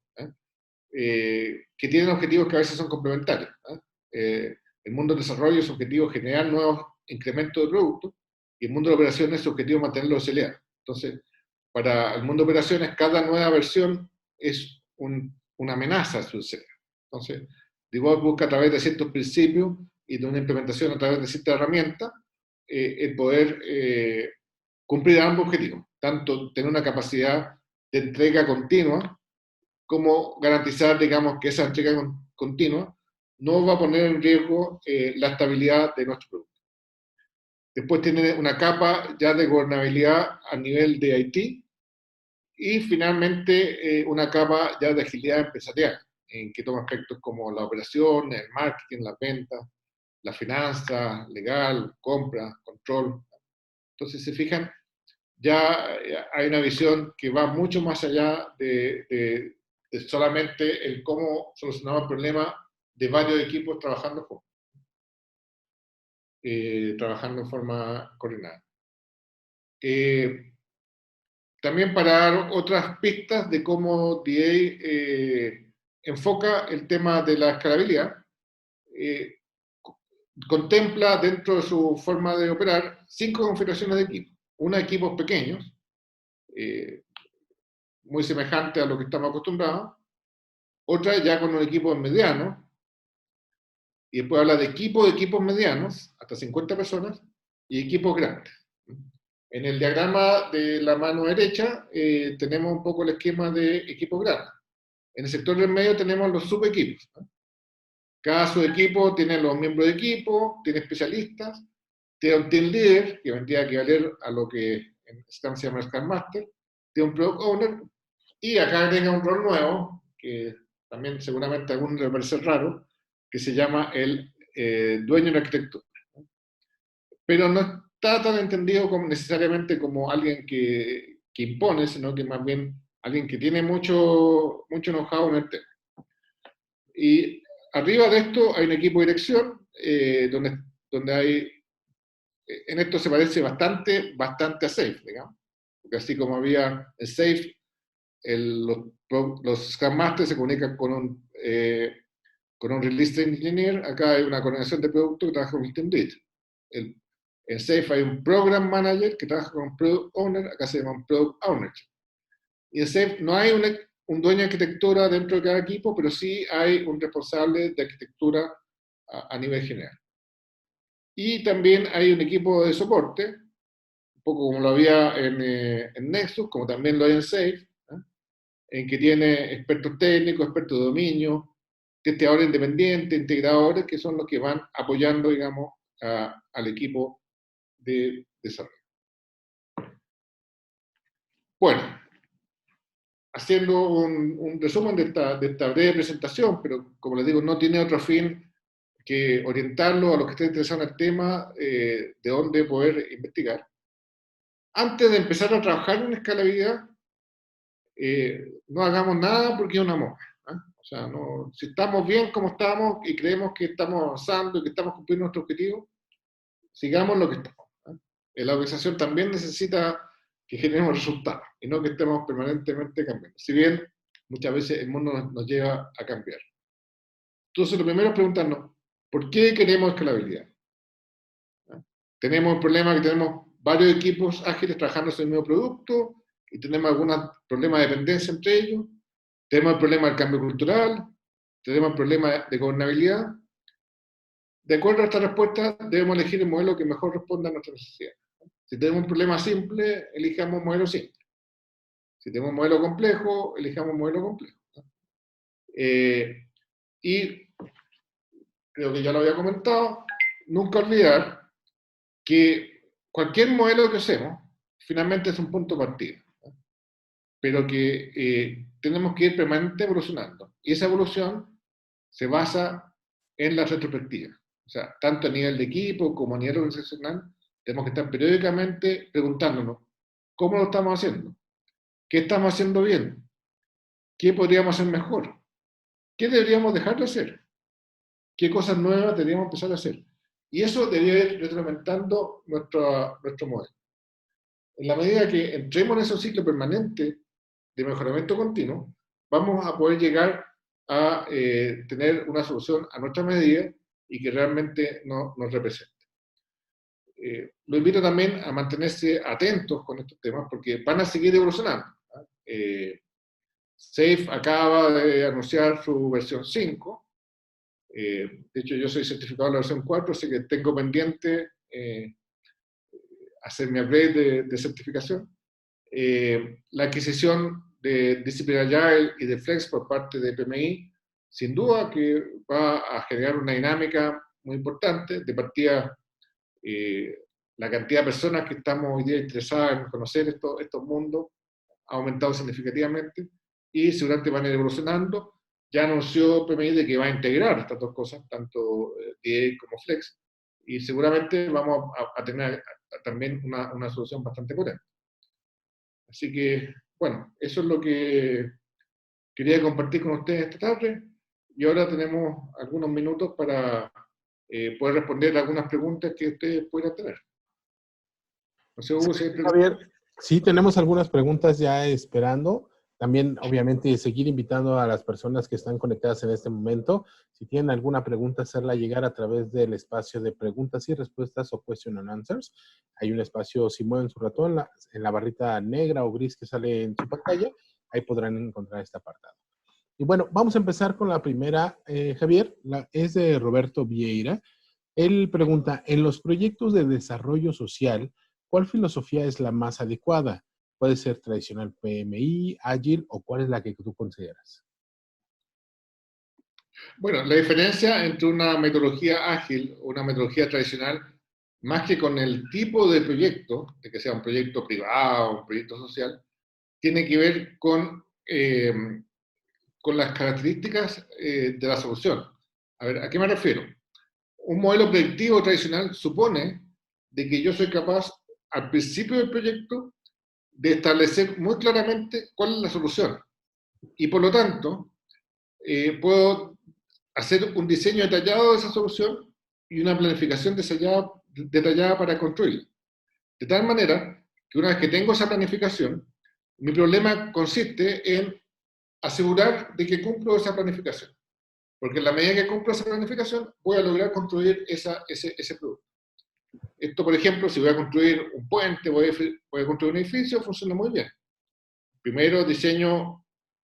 que tienen objetivos que a veces son complementarios. El mundo del desarrollo, su objetivo es generar nuevos incrementos de productos, y el mundo de operaciones, su objetivo es mantenerlo de SLA. Entonces, para el mundo de operaciones, cada nueva versión es una amenaza a su SLA. Entonces, DevOps busca a través de ciertos principios y de una implementación a través de ciertas herramientas, el poder cumplir ambos objetivos, tanto tener una capacidad de entrega continua, como garantizar, digamos, que esa entrega continua no va a poner en riesgo la estabilidad de nuestro producto. Después tiene una capa ya de gobernabilidad a nivel de IT, y finalmente una capa ya de agilidad empresarial, en que toma aspectos como la operación, el marketing, las ventas, la finanza, legal, compra, control. Entonces, se fijan, ya hay una visión que va mucho más allá de solamente el cómo solucionamos el problema de varios equipos trabajando juntos, trabajando en forma coordinada. También para dar otras pistas de cómo DA enfoca el tema de la escalabilidad, contempla dentro de su forma de operar 5 configuraciones de equipos. Una, equipos pequeños, muy semejante a lo que estamos acostumbrados. Otra ya con un equipo mediano, y después habla de equipos medianos, hasta 50 personas, y equipos grandes. En el diagrama de la mano derecha tenemos un poco el esquema de equipos grandes. En el sector del medio tenemos los subequipos. Cada subequipo tiene los miembros de equipo, tiene especialistas, tiene un team leader, que vendría a equivaler a lo que en Scrum se llama Scrum Master, tiene un product owner, y acá agrega un rol nuevo, que también seguramente a algunos le parece raro, que se llama el dueño de la arquitectura. Pero no está tan entendido como, necesariamente como alguien que impone, sino que más bien alguien que tiene mucho know-how en el tema. Y arriba de esto hay un equipo de dirección, donde hay, en esto se parece bastante a SAFe, digamos, porque así como había el SAFe, los Scrum Masters se comunican con un Release Engineer, acá hay una coordinación de producto que trabaja con el Team Lead. En SAFe hay un Program Manager que trabaja con un Product Owner, acá se llama un Product Owner. Y en SAFe no hay un dueño de arquitectura dentro de cada equipo, pero sí hay un responsable de arquitectura a nivel general. Y también hay un equipo de soporte, un poco como lo había en Nexus, como también lo hay en SAFe, en que tiene expertos técnicos, expertos de dominio, testeadores independientes, integradores, que son los que van apoyando, digamos, al equipo de desarrollo. Bueno, haciendo un resumen de esta breve presentación, pero como les digo, no tiene otro fin que orientarlo a los que estén interesados en el tema, de dónde poder investigar. Antes de empezar a trabajar en escalabilidad, no hagamos nada porque es una moda. O sea, si estamos bien como estamos y creemos que estamos avanzando y que estamos cumpliendo nuestro objetivo, sigamos lo que estamos. La organización también necesita que generemos resultados y no que estemos permanentemente cambiando. Si bien muchas veces el mundo nos lleva a cambiar. Entonces, lo primero es preguntarnos, ¿por qué queremos escalabilidad? Tenemos el problema que tenemos varios equipos ágiles trabajando en el mismo producto y tenemos algunos problemas de dependencia entre ellos. Tenemos el problema del cambio cultural, tenemos el problema de gobernabilidad. De acuerdo a esta respuesta, debemos elegir el modelo que mejor responda a nuestras necesidades. Si tenemos un problema simple, elijamos un modelo simple. Si tenemos un modelo complejo, elijamos un modelo complejo. Y creo que ya lo había comentado, nunca olvidar que cualquier modelo que usemos, finalmente es un punto de partida, pero que tenemos que ir permanentemente evolucionando. Y esa evolución se basa en la retrospectiva. O sea, tanto a nivel de equipo como a nivel organizacional, tenemos que estar periódicamente preguntándonos, ¿cómo lo estamos haciendo? ¿Qué estamos haciendo bien? ¿Qué podríamos hacer mejor? ¿Qué deberíamos dejar de hacer? ¿Qué cosas nuevas deberíamos empezar a hacer? Y eso debería ir retroalimentando nuestro modelo. En la medida que entremos en ese ciclo permanente de mejoramiento continuo, vamos a poder llegar a tener una solución a nuestra medida y que realmente nos represente. Lo invito también a mantenerse atentos con estos temas porque van a seguir evolucionando. SAFe acaba de anunciar su versión 5. De hecho, yo soy certificado en la versión 4, así que tengo pendiente hacer mi upgrade de certificación. La adquisición de Discipline Agile y de Flex por parte de PMI, sin duda que va a generar una dinámica muy importante. De partida, la cantidad de personas que estamos hoy día interesadas en conocer estos mundos ha aumentado significativamente y seguramente van a ir evolucionando. Ya anunció PMI de que va a integrar estas dos cosas, tanto DA como Flex, y seguramente vamos a tener también una solución bastante potente. Así que, bueno, eso es lo que quería compartir con ustedes esta tarde, y ahora tenemos algunos minutos para poder responder algunas preguntas que ustedes puedan tener. No sé, Hugo, si hay preguntas. Javier, sí, tenemos algunas preguntas ya esperando. También, obviamente, seguir invitando a las personas que están conectadas en este momento. Si tienen alguna pregunta, hacerla llegar a través del espacio de preguntas y respuestas o question and answers. Hay un espacio, si mueven su ratón, en la barrita negra o gris que sale en su pantalla, ahí podrán encontrar este apartado. Y bueno, vamos a empezar con la primera, Javier, es de Roberto Vieira. Él pregunta, en los proyectos de desarrollo social, ¿cuál filosofía es la más adecuada? Puede ser tradicional PMI, ágil, o cuál es la que tú consideras. Bueno, la diferencia entre una metodología ágil o una metodología tradicional, más que con el tipo de proyecto, de que sea un proyecto privado o un proyecto social, tiene que ver con las características de la solución. A ver, ¿a qué me refiero? Un modelo predictivo tradicional supone de que yo soy capaz, al principio del proyecto, de establecer muy claramente cuál es la solución. Y por lo tanto, puedo hacer un diseño detallado de esa solución y una planificación detallada para construirla. De tal manera que una vez que tengo esa planificación, mi problema consiste en asegurar de que cumplo esa planificación. Porque en la medida que cumplo esa planificación, voy a lograr construir ese producto. Esto, por ejemplo, si voy a construir un puente, voy a construir un edificio, funciona muy bien. Primero diseño,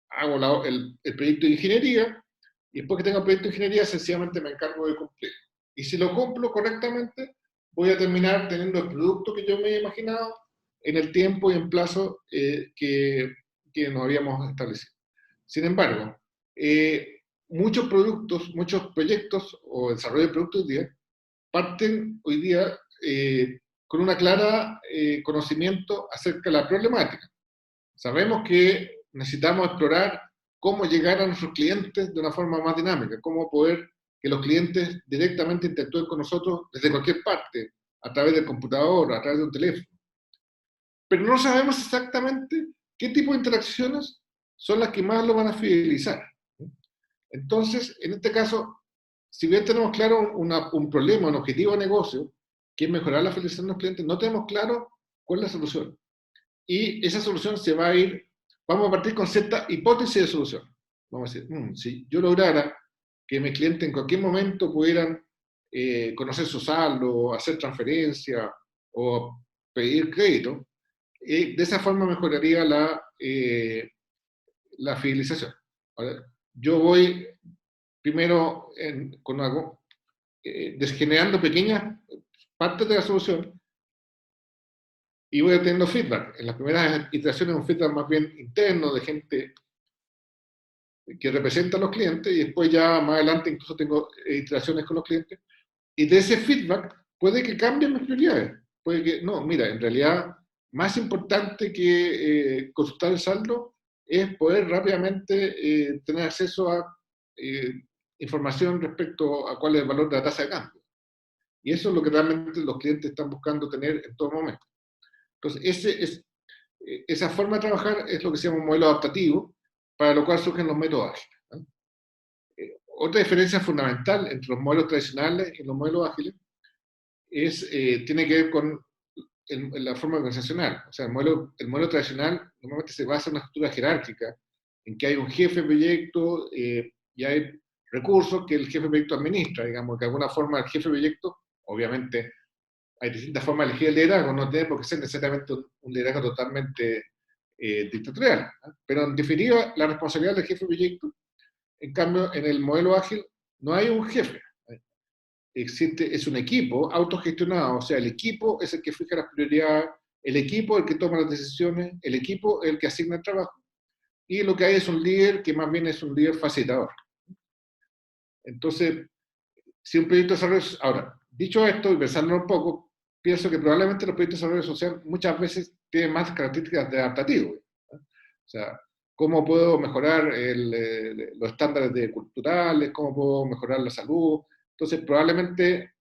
hago el proyecto de ingeniería, y después que tenga el proyecto de ingeniería, sencillamente me encargo de cumplir. Y si lo cumplo correctamente, voy a terminar teniendo el producto que yo me he imaginado en el tiempo y en plazo que nos habíamos establecido. Sin embargo, muchos productos, muchos proyectos o desarrollo de productos hoy día parten hoy día con una clara conocimiento acerca de la problemática. Sabemos que necesitamos explorar cómo llegar a nuestros clientes de una forma más dinámica, cómo poder que los clientes directamente interactúen con nosotros desde cualquier parte, a través del computador, a través de un teléfono. Pero no sabemos exactamente qué tipo de interacciones son las que más lo van a fidelizar. Entonces, en este caso, si bien tenemos claro un problema, un objetivo de negocio, que es mejorar la felicidad de los clientes, no tenemos claro cuál es la solución. Y esa solución se va a ir, vamos a partir con cierta hipótesis de solución. Vamos a decir, si yo lograra que mis clientes en cualquier momento pudieran conocer su saldo, hacer transferencia o pedir crédito, de esa forma mejoraría la fidelización. Ahora, yo voy primero con algo, desgenerando pequeñas partes de la solución y voy teniendo feedback. En las primeras iteraciones un feedback más bien interno de gente que representa a los clientes y después ya más adelante incluso tengo iteraciones con los clientes y de ese feedback puede que cambien mis prioridades. Puede que, no, mira, en realidad más importante que consultar el saldo es poder rápidamente tener acceso a información respecto a cuál es el valor de la tasa de cambio. Y eso es lo que realmente los clientes están buscando tener en todo momento. Entonces, esa forma de trabajar es lo que se llama un modelo adaptativo, para lo cual surgen los métodos ágiles, ¿no? Otra diferencia fundamental entre los modelos tradicionales y los modelos ágiles tiene que ver con la forma organizacional. O sea, el modelo tradicional normalmente se basa en una estructura jerárquica, en que hay un jefe de proyecto y hay recursos que el jefe de proyecto administra, digamos, que de alguna forma el jefe de proyecto, obviamente, hay distintas formas de elegir el liderazgo, no tiene por qué ser necesariamente un liderazgo totalmente dictatorial, ¿no? Pero en definitiva, la responsabilidad del jefe de proyecto, en cambio, en el modelo ágil no hay un jefe, es un equipo autogestionado, o sea, el equipo es el que fija las prioridades, el equipo es el que toma las decisiones, el equipo es el que asigna el trabajo, y lo que hay es un líder que más bien es un líder facilitador. Entonces, si un proyecto de desarrollo... Ahora, dicho esto y pensándolo un poco, pienso que probablemente los proyectos de desarrollo social muchas veces tienen más características de adaptativo, ¿no? O sea, ¿cómo puedo mejorar los estándares culturales? ¿Cómo puedo mejorar la salud? Entonces, probablemente,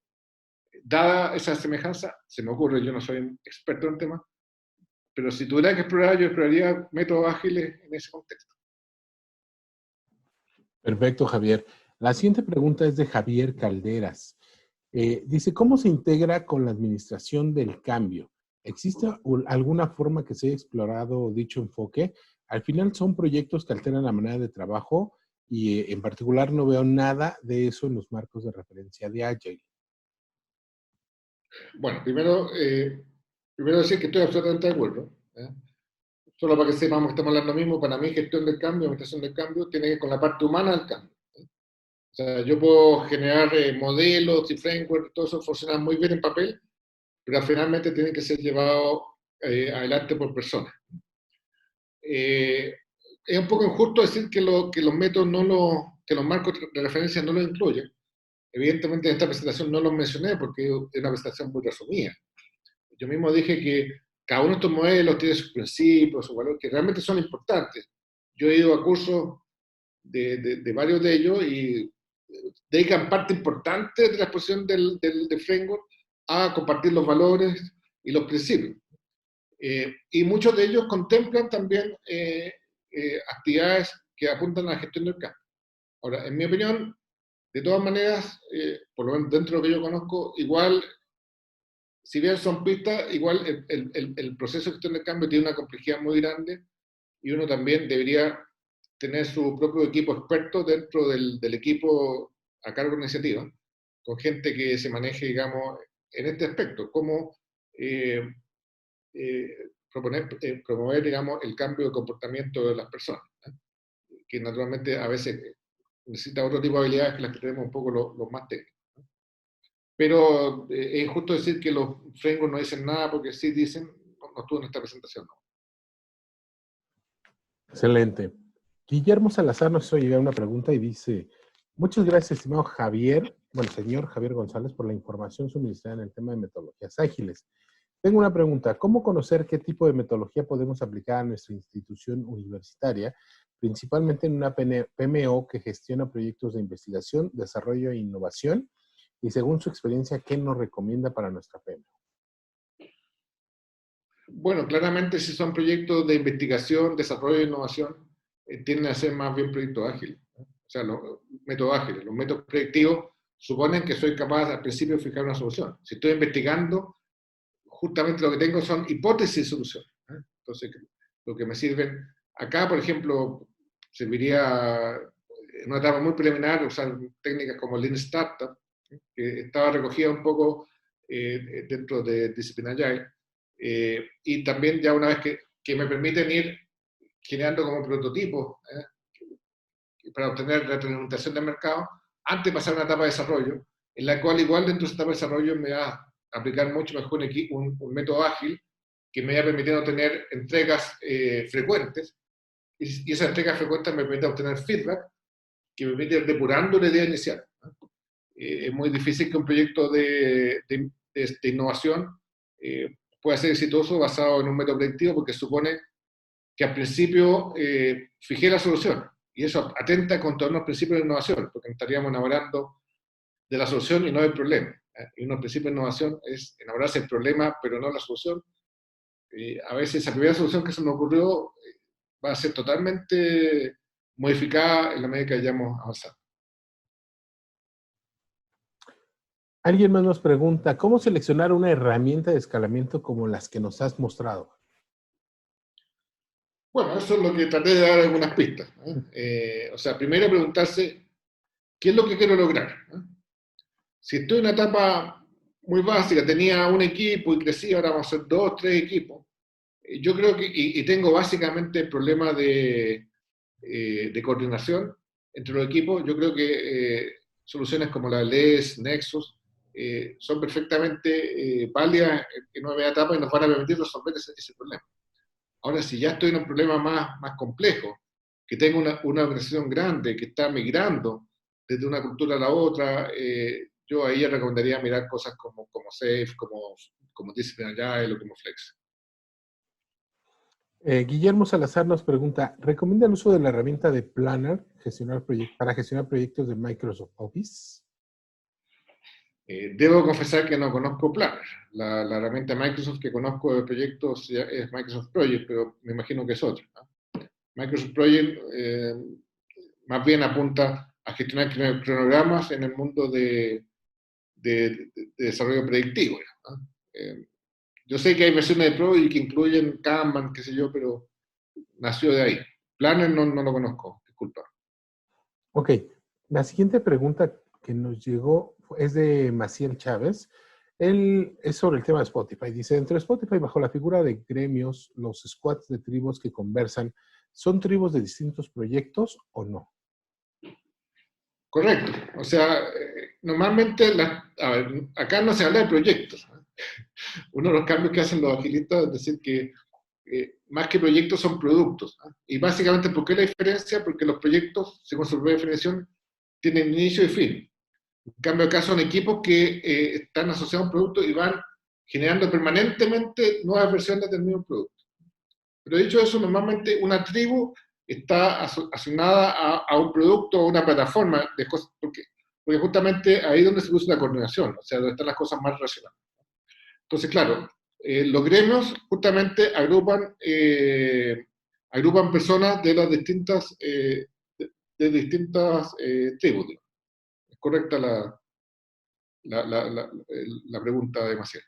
dada esa semejanza, se me ocurre, yo no soy un experto en el tema, pero si tuviera que explorar, yo exploraría métodos ágiles en ese contexto. Perfecto, Javier. La siguiente pregunta es de Javier Calderas. Dice, ¿cómo se integra con la administración del cambio? ¿Existe alguna forma que se haya explorado dicho enfoque? Al final son proyectos que alteran la manera de trabajo y en particular no veo nada de eso en los marcos de referencia de Agile. Bueno, primero decir que estoy absolutamente de acuerdo. Solo para que sepamos que estamos hablando lo mismo, para mí gestión del cambio, administración del cambio, tiene que ver con la parte humana del cambio. O sea, yo puedo generar modelos y frameworks, todo eso funciona muy bien en papel, pero finalmente tienen que ser llevados adelante por personas. Es un poco injusto decir que los métodos que los marcos de referencia no los incluyen. Evidentemente en esta presentación no los mencioné porque es una presentación muy resumida. Yo mismo dije que cada uno de estos modelos tiene sus principios, sus valores, que realmente son importantes. Yo he ido a cursos de varios de ellos y dedican parte importante de la exposición del framework a compartir los valores y los principios. Y muchos de ellos contemplan también actividades que apuntan a la gestión del cambio. Ahora, en mi opinión, de todas maneras, por lo menos dentro de lo que yo conozco, igual, si bien son pistas, igual el proceso de gestión del cambio tiene una complejidad muy grande y uno también debería tener su propio equipo experto dentro del equipo a cargo de la iniciativa, con gente que se maneje, digamos, en este aspecto, cómo promover, digamos, el cambio de comportamiento de las personas, que naturalmente a veces necesita otro tipo de habilidades que las que tenemos un poco los más técnicos. Pero es justo decir que los frameworks no dicen nada porque sí dicen, no estuvo en esta presentación. No. Excelente. Guillermo Salazar nos hizo llegar una pregunta y dice, muchas gracias, estimado Javier, señor Javier González, por la información suministrada en el tema de metodologías ágiles. Tengo una pregunta, ¿cómo conocer qué tipo de metodología podemos aplicar a nuestra institución universitaria, principalmente en una PMO que gestiona proyectos de investigación, desarrollo e innovación? Y según su experiencia, ¿qué nos recomienda para nuestra PMO? Bueno, claramente si son proyectos de investigación, desarrollo e innovación, tienden a ser más bien proyectos ágiles. O sea, los métodos ágiles, los métodos predictivos suponen que soy capaz al principio de fijar una solución. Si estoy investigando, justamente lo que tengo son hipótesis de solución. Entonces, lo que me sirven, acá por ejemplo, serviría en una etapa muy preliminar usar técnicas como Lean Startup, que estaba recogida un poco dentro de Disciplina Agile, y también ya una vez que me permiten ir generando como prototipo para obtener retroalimentación del mercado, antes de pasar a una etapa de desarrollo, en la cual igual dentro de esa etapa de desarrollo me va a aplicar mucho mejor un método ágil que me va a permitir obtener entregas frecuentes, y esas entregas frecuentes me permiten obtener feedback que me permite ir depurando la idea inicial. Es muy difícil que un proyecto de innovación pueda ser exitoso basado en un método predictivo porque supone que al principio fijé la solución, y eso atenta contra unos principios de innovación, porque estaríamos enamorando de la solución y no del problema. Y uno de los principios de innovación es enamorarse del problema, pero no de la solución. A veces esa primera solución que se me ocurrió va a ser totalmente modificada en la medida que hayamos avanzado. Alguien más nos pregunta, ¿cómo seleccionar una herramienta de escalamiento como las que nos has mostrado? Bueno, eso es lo que traté de dar algunas pistas. O sea, primero preguntarse, ¿qué es lo que quiero lograr? Si estoy en una etapa muy básica, tenía un equipo y crecí, ahora vamos a ser 2, 3 equipos, yo creo que, y tengo básicamente el problema de coordinación entre los equipos, yo creo que soluciones como la LES, Nexus, son perfectamente válidas en una nueva etapa y nos van a permitir resolver ese problema. Ahora, si ya estoy en un problema más complejo, que tengo una organización grande que está migrando desde una cultura a la otra, yo ahí recomendaría mirar cosas como SAFe, como Discipline Agile o como Flex. Guillermo Salazar nos pregunta, ¿recomienda el uso de la herramienta de Planner para gestionar proyectos de Microsoft Office? Debo confesar que no conozco Planner. La herramienta Microsoft que conozco de proyectos es Microsoft Project, pero me imagino que es otra, ¿no? Microsoft Project más bien apunta a gestionar cronogramas en el mundo de desarrollo predictivo, ¿no? Yo sé que hay versiones de Project que incluyen Kanban, qué sé yo, pero nació de ahí. Planner no lo conozco, disculpa. Ok, la siguiente pregunta que nos llegó es de Maciel Chávez. Él es sobre el tema de Spotify. Dice, dentro de Spotify, bajo la figura de gremios, los squads de tribus que conversan, ¿son tribus de distintos proyectos o no? Correcto. O sea, normalmente, a ver, acá no se habla de proyectos. Uno de los cambios que hacen los agilistas es decir que más que proyectos son productos. Y básicamente, ¿por qué la diferencia? Porque los proyectos, según su propia definición, tienen inicio y fin. En cambio, acá son equipos que están asociados a un producto y van generando permanentemente nuevas versiones del mismo producto. Pero dicho eso, normalmente una tribu está asignada a un producto o una plataforma de cosas, porque justamente ahí es donde se produce la coordinación, o sea, donde están las cosas más relacionadas. Entonces, claro, los gremios justamente agrupan personas de las distintas, de distintas tribus. Digamos. Es correcta la pregunta de Maciel.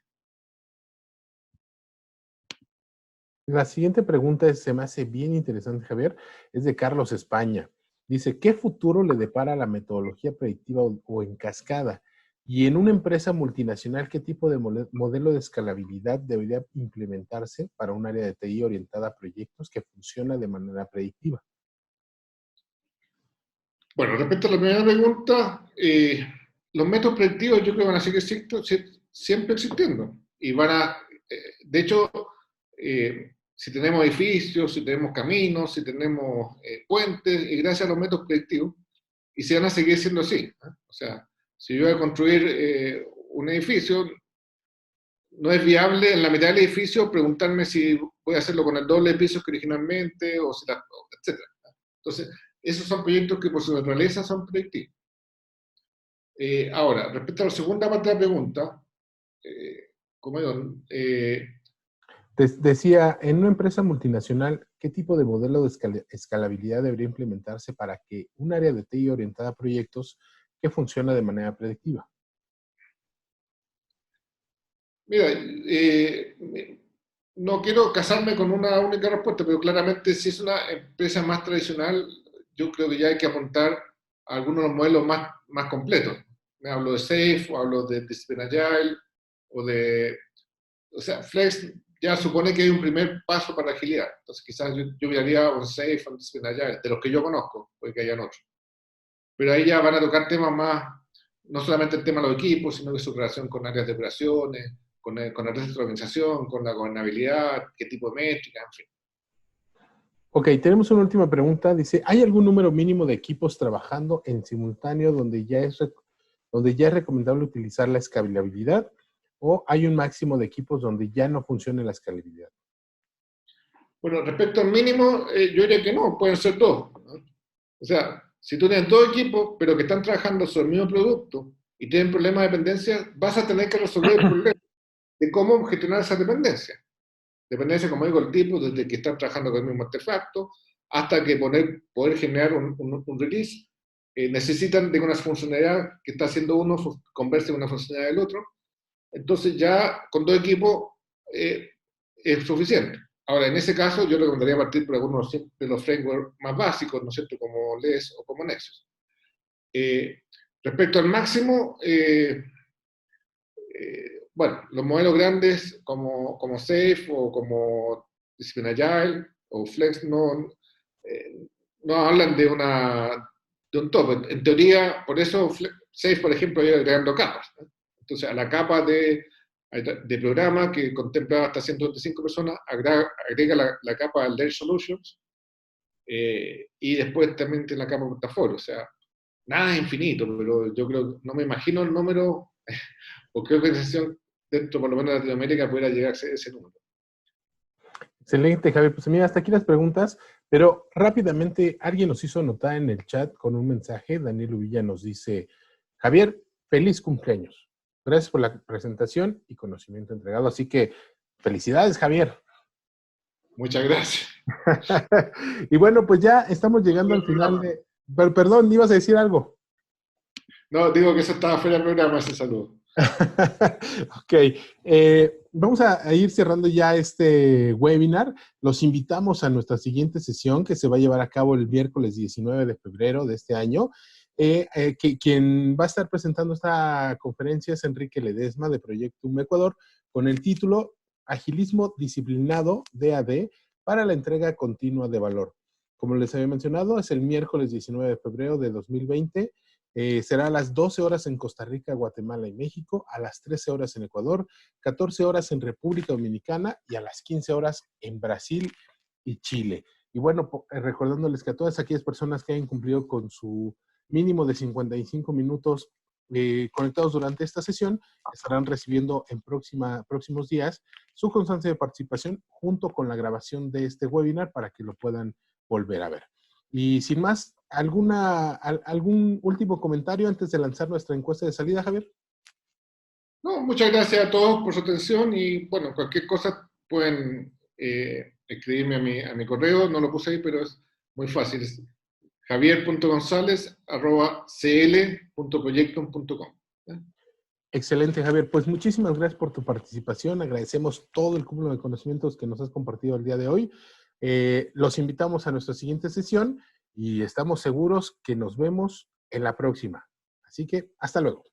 La siguiente pregunta se me hace bien interesante, Javier. Es de Carlos España. Dice, ¿qué futuro le depara la metodología predictiva o en cascada? Y en una empresa multinacional, ¿qué tipo de modelo de escalabilidad debería implementarse para un área de TI orientada a proyectos que funciona de manera predictiva? Bueno, respecto a la primera pregunta, los métodos predictivos yo creo que van a seguir siempre existiendo. Y de hecho, si tenemos edificios, si tenemos caminos, si tenemos puentes, y gracias a los métodos predictivos, y se van a seguir siendo así. O sea, si yo voy a construir un edificio, no es viable en la mitad del edificio preguntarme si voy a hacerlo con el doble de pisos que originalmente, o si etc. Entonces, esos son proyectos que por su naturaleza son predictivos. Ahora, respecto a la segunda parte de la pregunta, decía, en una empresa multinacional, ¿qué tipo de modelo de escalabilidad debería implementarse para que un área de TI orientada a proyectos que funciona de manera predictiva? Mira, no quiero casarme con una única respuesta, pero claramente si es una empresa más tradicional, yo creo que ya hay que apuntar a algunos de los modelos más completos. Me hablo de SAFe, o hablo de Discipline Agile, o sea, Flex ya supone que hay un primer paso para la agilidad. Entonces quizás yo miraría un SAFe, un Discipline Agile, de los que yo conozco, puede que hayan otros. Pero ahí ya van a tocar temas más, no solamente el tema de los equipos, sino que su relación con áreas de operaciones, con el resto de la organización, con la gobernabilidad, qué tipo de métrica, en fin. Ok, tenemos una última pregunta. Dice, ¿hay algún número mínimo de equipos trabajando en simultáneo donde ya es recomendable utilizar la escalabilidad? ¿O hay un máximo de equipos donde ya no funcione la escalabilidad? Bueno, respecto al mínimo, yo diría que no, pueden ser dos, ¿no? O sea, si tú tienes dos equipos, pero que están trabajando sobre el mismo producto y tienen problemas de dependencia, vas a tener que resolver el problema de cómo gestionar esa dependencia. Dependencia, como digo, el tipo, desde que están trabajando con el mismo artefacto hasta que poder generar un release, necesitan de una funcionalidad que está haciendo uno converse con una funcionalidad del otro. Entonces ya con dos equipos es suficiente. Ahora, en ese caso, yo recomendaría partir por algunos de los frameworks más básicos, ¿no es cierto?, como LES o como Nexus. Respecto al máximo, bueno, los modelos grandes como SAFe o como Discipline Agile o Flex no hablan de un top. En teoría, por eso SAFe, por ejemplo, iba agregando capas, ¿no? Entonces, a la capa de programa que contempla hasta 125 personas, agrega la capa de Layer Solutions y después también tiene la capa de portafolio. O sea, nada es infinito, pero yo creo, no me imagino el número o qué organización dentro, por lo menos de Latinoamérica, pudiera llegarse a ese número. Excelente, Javier. Pues mira, hasta aquí las preguntas, pero rápidamente alguien nos hizo notar en el chat con un mensaje. Daniel Uvilla nos dice, Javier, feliz cumpleaños. Gracias por la presentación y conocimiento entregado. Así que felicidades, Javier. Muchas gracias. Y bueno, pues ya estamos llegando al final de... Perdón, ¿ibas a decir algo? No, digo que eso estaba fuera del programa, ese saludo. Ok. vamos a ir cerrando ya este webinar. Los invitamos a nuestra siguiente sesión que se va a llevar a cabo el miércoles 19 de febrero de este año. Quien va a estar presentando esta conferencia es Enrique Ledesma de Proyectum Ecuador con el título Agilismo Disciplinado DAD para la entrega continua de valor. Como les había mencionado, es el miércoles 19 de febrero de 2020. Será a las 12 horas en Costa Rica, Guatemala y México, a las 13 horas en Ecuador, 14 horas en República Dominicana y a las 15 horas en Brasil y Chile. Y bueno, recordándoles que a todas aquellas personas que hayan cumplido con su mínimo de 55 minutos conectados durante esta sesión, estarán recibiendo en próximos días su constancia de participación junto con la grabación de este webinar para que lo puedan volver a ver. Y sin más, ¿algún último comentario antes de lanzar nuestra encuesta de salida, Javier? No, muchas gracias a todos por su atención y bueno, cualquier cosa pueden escribirme a mi correo, no lo puse ahí, pero es muy fácil, es javier.gonzalez@cl.proyectum.com. Excelente, Javier. Pues muchísimas gracias por tu participación. Agradecemos todo el cúmulo de conocimientos que nos has compartido el día de hoy. Los invitamos a nuestra siguiente sesión y estamos seguros que nos vemos en la próxima. Así que hasta luego.